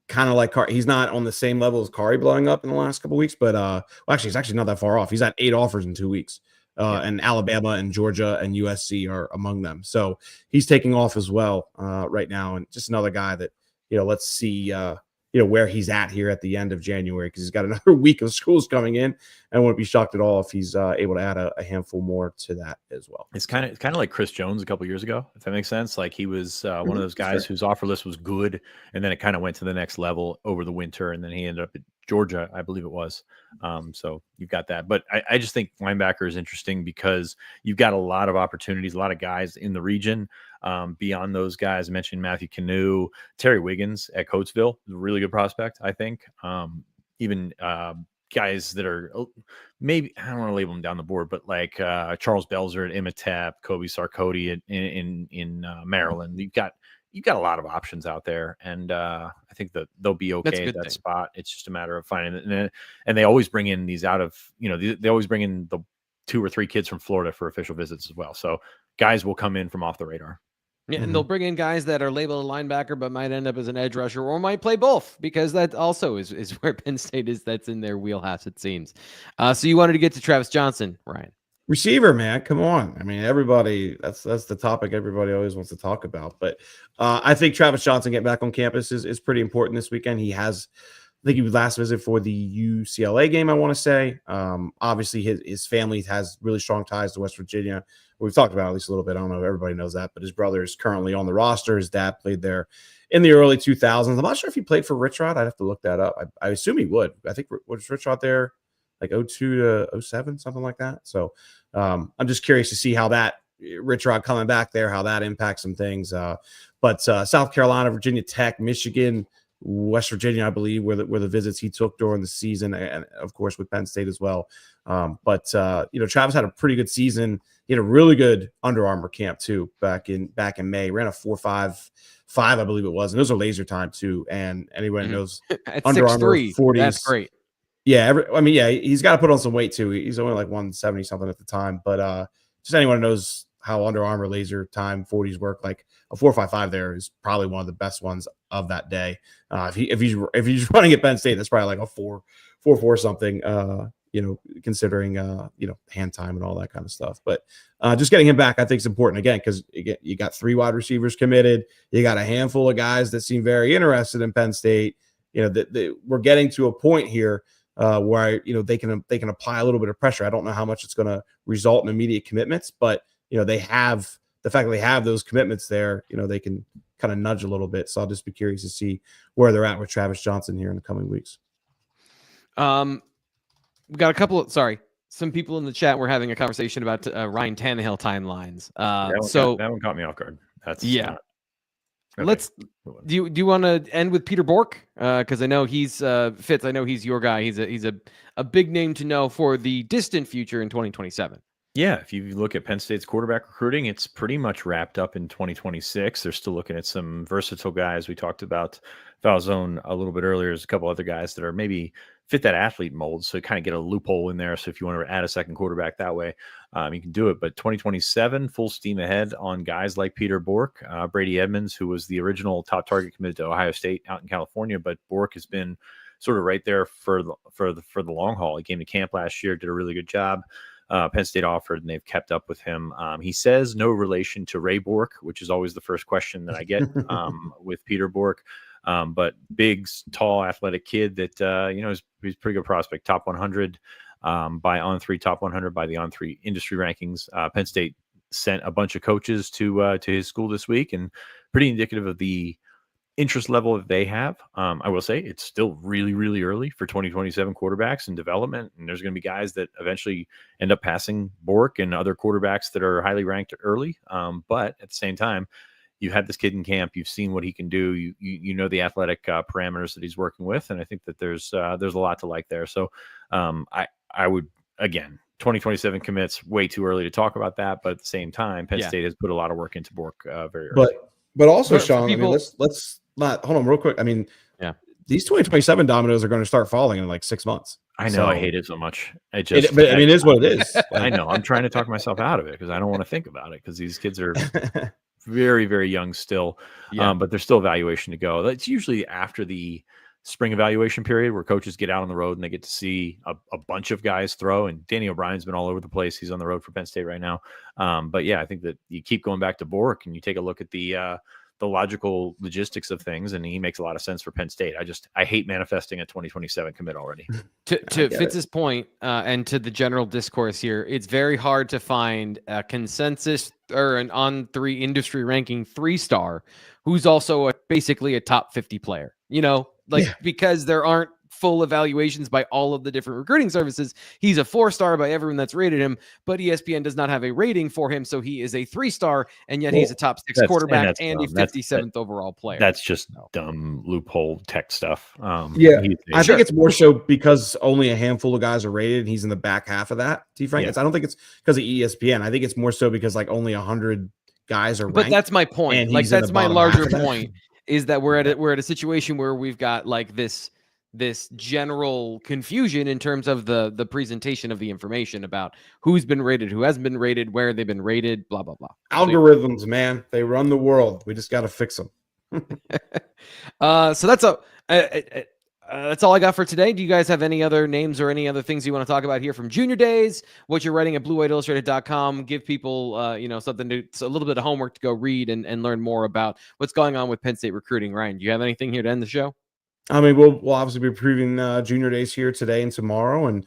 S2: kind of like he's not on the same level as Kari blowing up in the last couple of weeks, but he's actually not that far off. He's had 8 offers in 2 weeks. And Alabama and Georgia and USC are among them. So he's taking off as well right now. And just another guy that, let's see, where he's at here at the end of January, because he's got another week of schools coming in. I wouldn't be shocked at all if he's able to add a handful more to that as well. It's
S3: kind of like Chris Jones a couple years ago, if that makes sense. Like, he was one of those guys whose offer list was good, and then it kind of went to the next level over the winter, and then he ended up at Georgia, I believe it was. So you've got that. But I just think linebacker is interesting because you've got a lot of opportunities, a lot of guys in the region. Beyond those guys, I mentioned Matthew Canoe, Terry Wiggins at Coatesville, a really good prospect, I think. Even guys that are maybe, I don't want to label them down the board, but like Charles Belzer at Imatap, Kobe Sarkodie in Maryland. You've got a lot of options out there, and I think that they'll be okay at that spot. It's just a matter of finding it. And they always bring in these out of, they always bring in the 2 or 3 kids from Florida for official visits as well. So guys will come in from off the radar.
S1: Yeah, and they'll bring in guys that are labeled a linebacker but might end up as an edge rusher or might play both, because that also is where Penn State is. That's in their wheelhouse, it seems. So you wanted to get to Travis Johnson, Ryan.
S2: Receiver, man, come on. I mean, everybody, that's the topic everybody always wants to talk about. But I think Travis Johnson getting back on campus is pretty important this weekend. I think he was last visit for the UCLA game, I want to say. Obviously, his family has really strong ties to West Virginia. We've talked about it at least a little bit. I don't know if everybody knows that, but his brother is currently on the roster. His dad played there in the early 2000s. I'm not sure if he played for Rich Rod. I'd have to look that up. I assume he would. I think was Rich Rod there like 02 to 07, something like that. So I'm just curious to see how that Rich Rod coming back there, how that impacts some things. But South Carolina, Virginia Tech, Michigan, West Virginia, I believe, were the visits he took during the season, and of course with Penn State as well. But Travis had a pretty good season. He had a really good Under Armour camp too back in May. Ran a 4.55, I believe it was, and those are laser time too. And anyone knows Under Armour 40s.
S1: That's great.
S2: Yeah, he's got to put on some weight too. He's only like 170 something at the time, but just anyone who knows how Under Armour laser time 40s work, like a 4.55 there is probably one of the best ones of that day. If he's running at Penn State, that's probably like a 4.4 something. Considering hand time and all that kind of stuff. But just getting him back, I think, is important again, because you got 3 wide receivers committed. You got a handful of guys that seem very interested in Penn State. We're getting to a point here where they can apply a little bit of pressure. I don't know how much it's going to result in immediate commitments, but they have the fact that they have those commitments there. They can kind of nudge a little bit. So I'll just be curious to see where they're at with Travis Johnson here in the coming weeks.
S1: We got some people in the chat were having a conversation about Ryan Tannehill timelines.
S3: That one caught me off guard. Okay.
S1: Do you want to end with Peter Bork? Because I know he's Fitz. I know he's your guy. He's a big name to know for the distant future in 2027.
S3: Yeah, if you look at Penn State's quarterback recruiting, it's pretty much wrapped up in 2026. They're still looking at some versatile guys. We talked about Falzone a little bit earlier. There's a couple other guys that are maybe fit that athlete mold, so kind of get a loophole in there. So if you want to add a second quarterback that way, you can do it. But 2027, full steam ahead on guys like Peter Bork, Brady Edmonds, who was the original top target committed to Ohio State out in California, but Bork has been sort of right there for the long haul. He came to camp last year, did a really good job. Penn State offered, and they've kept up with him. He says no relation to Ray Bork, which is always the first question that I get with Peter Bork. But big, tall, athletic kid that he's a pretty good prospect. Top 100 by On3, top 100 by the On3 industry rankings. Penn State sent a bunch of coaches to his school this week, and pretty indicative of the interest level that they have. I will say it's still really, really early for 2027 quarterbacks and development. And there's going to be guys that eventually end up passing Bork and other quarterbacks that are highly ranked early. But at the same time, you had this kid in camp. You've seen what he can do. You know the athletic parameters that he's working with. And I think that there's a lot to like there. So I would, again, 2027 commits, way too early to talk about that. But at the same time, Penn State has put a lot of work into Bork very early.
S2: But also, Sean, people, let's not hold on real quick. I mean, these 2027 dominoes are going to start falling in like 6 months.
S3: I know. I hate it so much.
S2: It is what it is.
S3: I know. I'm trying to talk myself out of it because I don't want to think about it, because these kids are very, very young still. But there's still evaluation to go. That's usually after the spring evaluation period where coaches get out on the road and they get to see a bunch of guys throw. And Danny O'Brien's been all over the place. He's on the road for Penn State right now. But yeah, I think that you keep going back to Bork and you take a look at the logical logistics of things, and he makes a lot of sense for Penn State. I hate manifesting a 2027 commit already.
S1: To Fitz's point, and to the general discourse here, it's very hard to find a consensus or an On3 industry ranking 3-star who's also basically a top 50 player, because there aren't full evaluations by all of the different recruiting services. He's a 4-star by everyone that's rated him, but ESPN does not have a rating for him, so he is a 3-star, and yet he's a top 6 quarterback and a 57th overall player.
S3: That's just dumb loophole tech stuff.
S2: I think it's more so because only a handful of guys are rated, and he's in the back half of that. Frank, I don't think it's because of ESPN. I think it's more so because like only 100 guys are ranked.
S1: But that's my point. Like that's my larger point is that we're at a situation where we've got like this general confusion in terms of the presentation of the information about who's been rated, who hasn't been rated, where they've been rated, blah blah blah.
S2: Algorithms, man, they run the world. We just got to fix them.
S1: So that's all I got for today. Do you guys have any other names or any other things you want to talk about here from junior days? What you're writing at BlueWhiteIllustrated.com? Give people, something a little bit of homework to go read and learn more about what's going on with Penn State recruiting. Ryan, do you have anything here to end the show?
S2: I mean, we'll obviously be previewing junior days here today and tomorrow, and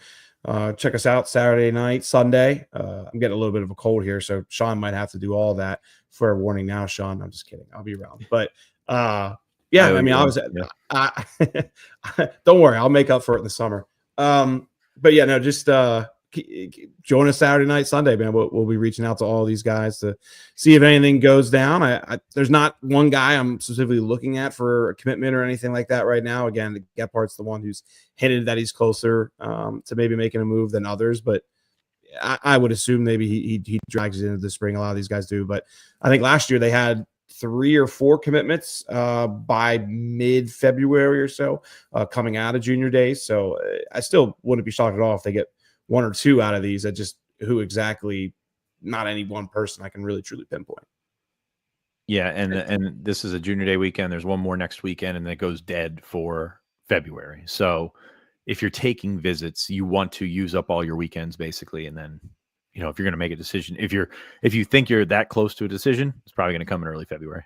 S2: check us out Saturday night, Sunday. I'm getting a little bit of a cold here, so Sean might have to do all that. Fair warning now, Sean. I'm just kidding. I'll be around, but. Yeah, I mean, obviously, don't worry, I'll make up for it in the summer. But yeah, no, just join us Saturday night, Sunday, man. We'll be reaching out to all these guys to see if anything goes down. There's not one guy I'm specifically looking at for a commitment or anything like that right now. Again, Gephardt's the one who's hinted that he's closer to maybe making a move than others, but I would assume maybe he drags it into the spring. A lot of these guys do, but I think last year they had 3 or 4 commitments by mid-February or so coming out of junior days. So I still wouldn't be shocked at all if they get 1 or 2 out of these. That just who exactly, not any one person I can really truly pinpoint.
S3: Yeah, and this is a junior day weekend. There's one more next weekend, and then it goes dead for February. So if you're taking visits, you want to use up all your weekends basically, and then if you're going to make a decision, if you think you're that close to a decision, it's probably going to come in early February.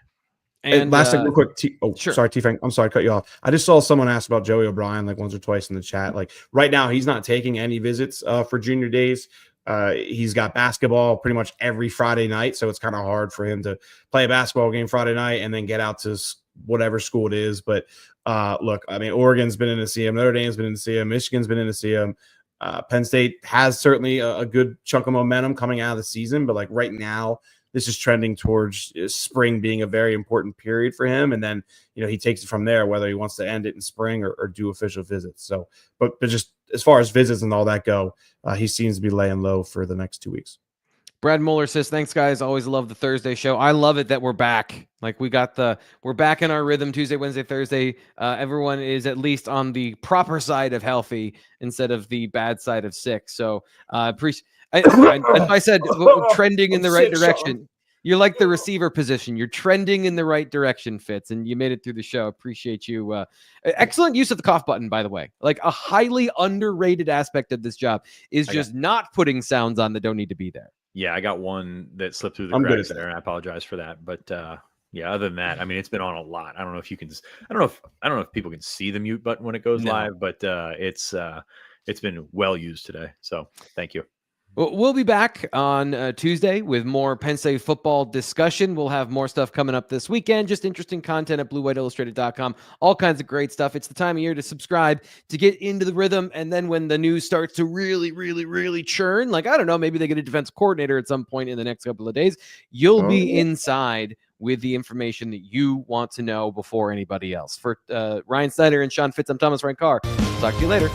S2: And last thing real quick.
S1: Sure.
S2: Sorry, T-Frank. I'm sorry to cut you off. I just saw someone ask about Joey O'Brien like once or twice in the chat. Like right now, he's not taking any visits for junior days. He's got basketball pretty much every Friday night, so it's kind of hard for him to play a basketball game Friday night and then get out to whatever school it is. But look, I mean, Oregon's been in to see him. Notre Dame's been in to see him. Michigan's been in to see him. Penn State has certainly a good chunk of momentum coming out of the season, but like right now, this is trending towards spring being a very important period for him. And then, he takes it from there, whether he wants to end it in spring or do official visits. So, but just as far as visits and all that go, he seems to be laying low for the next 2 weeks.
S1: Brad Mueller says, thanks guys. Always love the Thursday show. I love it that we're back. Like we're back in our rhythm Tuesday, Wednesday, Thursday. Everyone is at least on the proper side of healthy instead of the bad side of sick. So I said trending in the right direction. Sean. You're like the receiver position. You're trending in the right direction, Fitz, and you made it through the show. Appreciate you. Excellent use of the cough button, by the way. Like a highly underrated aspect of this job is just not putting sounds on that don't need to be there.
S3: Yeah, I got one that slipped through the cracks there, and I apologize for that. But yeah, other than that, I mean, it's been on a lot. I don't know if you can. I don't know if people can see the mute button when it goes live, but it's been well used today. So thank you.
S1: We'll be back on Tuesday with more Penn State football discussion. We'll have more stuff coming up this weekend. Just interesting content at BlueWhiteIllustrated.com. All kinds of great stuff. It's the time of year to subscribe to get into the rhythm. And then when the news starts to really, really, really churn, like, I don't know, maybe they get a defensive coordinator at some point in the next couple of days, you'll be inside with the information that you want to know before anybody else. For Ryan Snyder and Sean Fitz, I'm Thomas Ryan Carr. Talk to you later.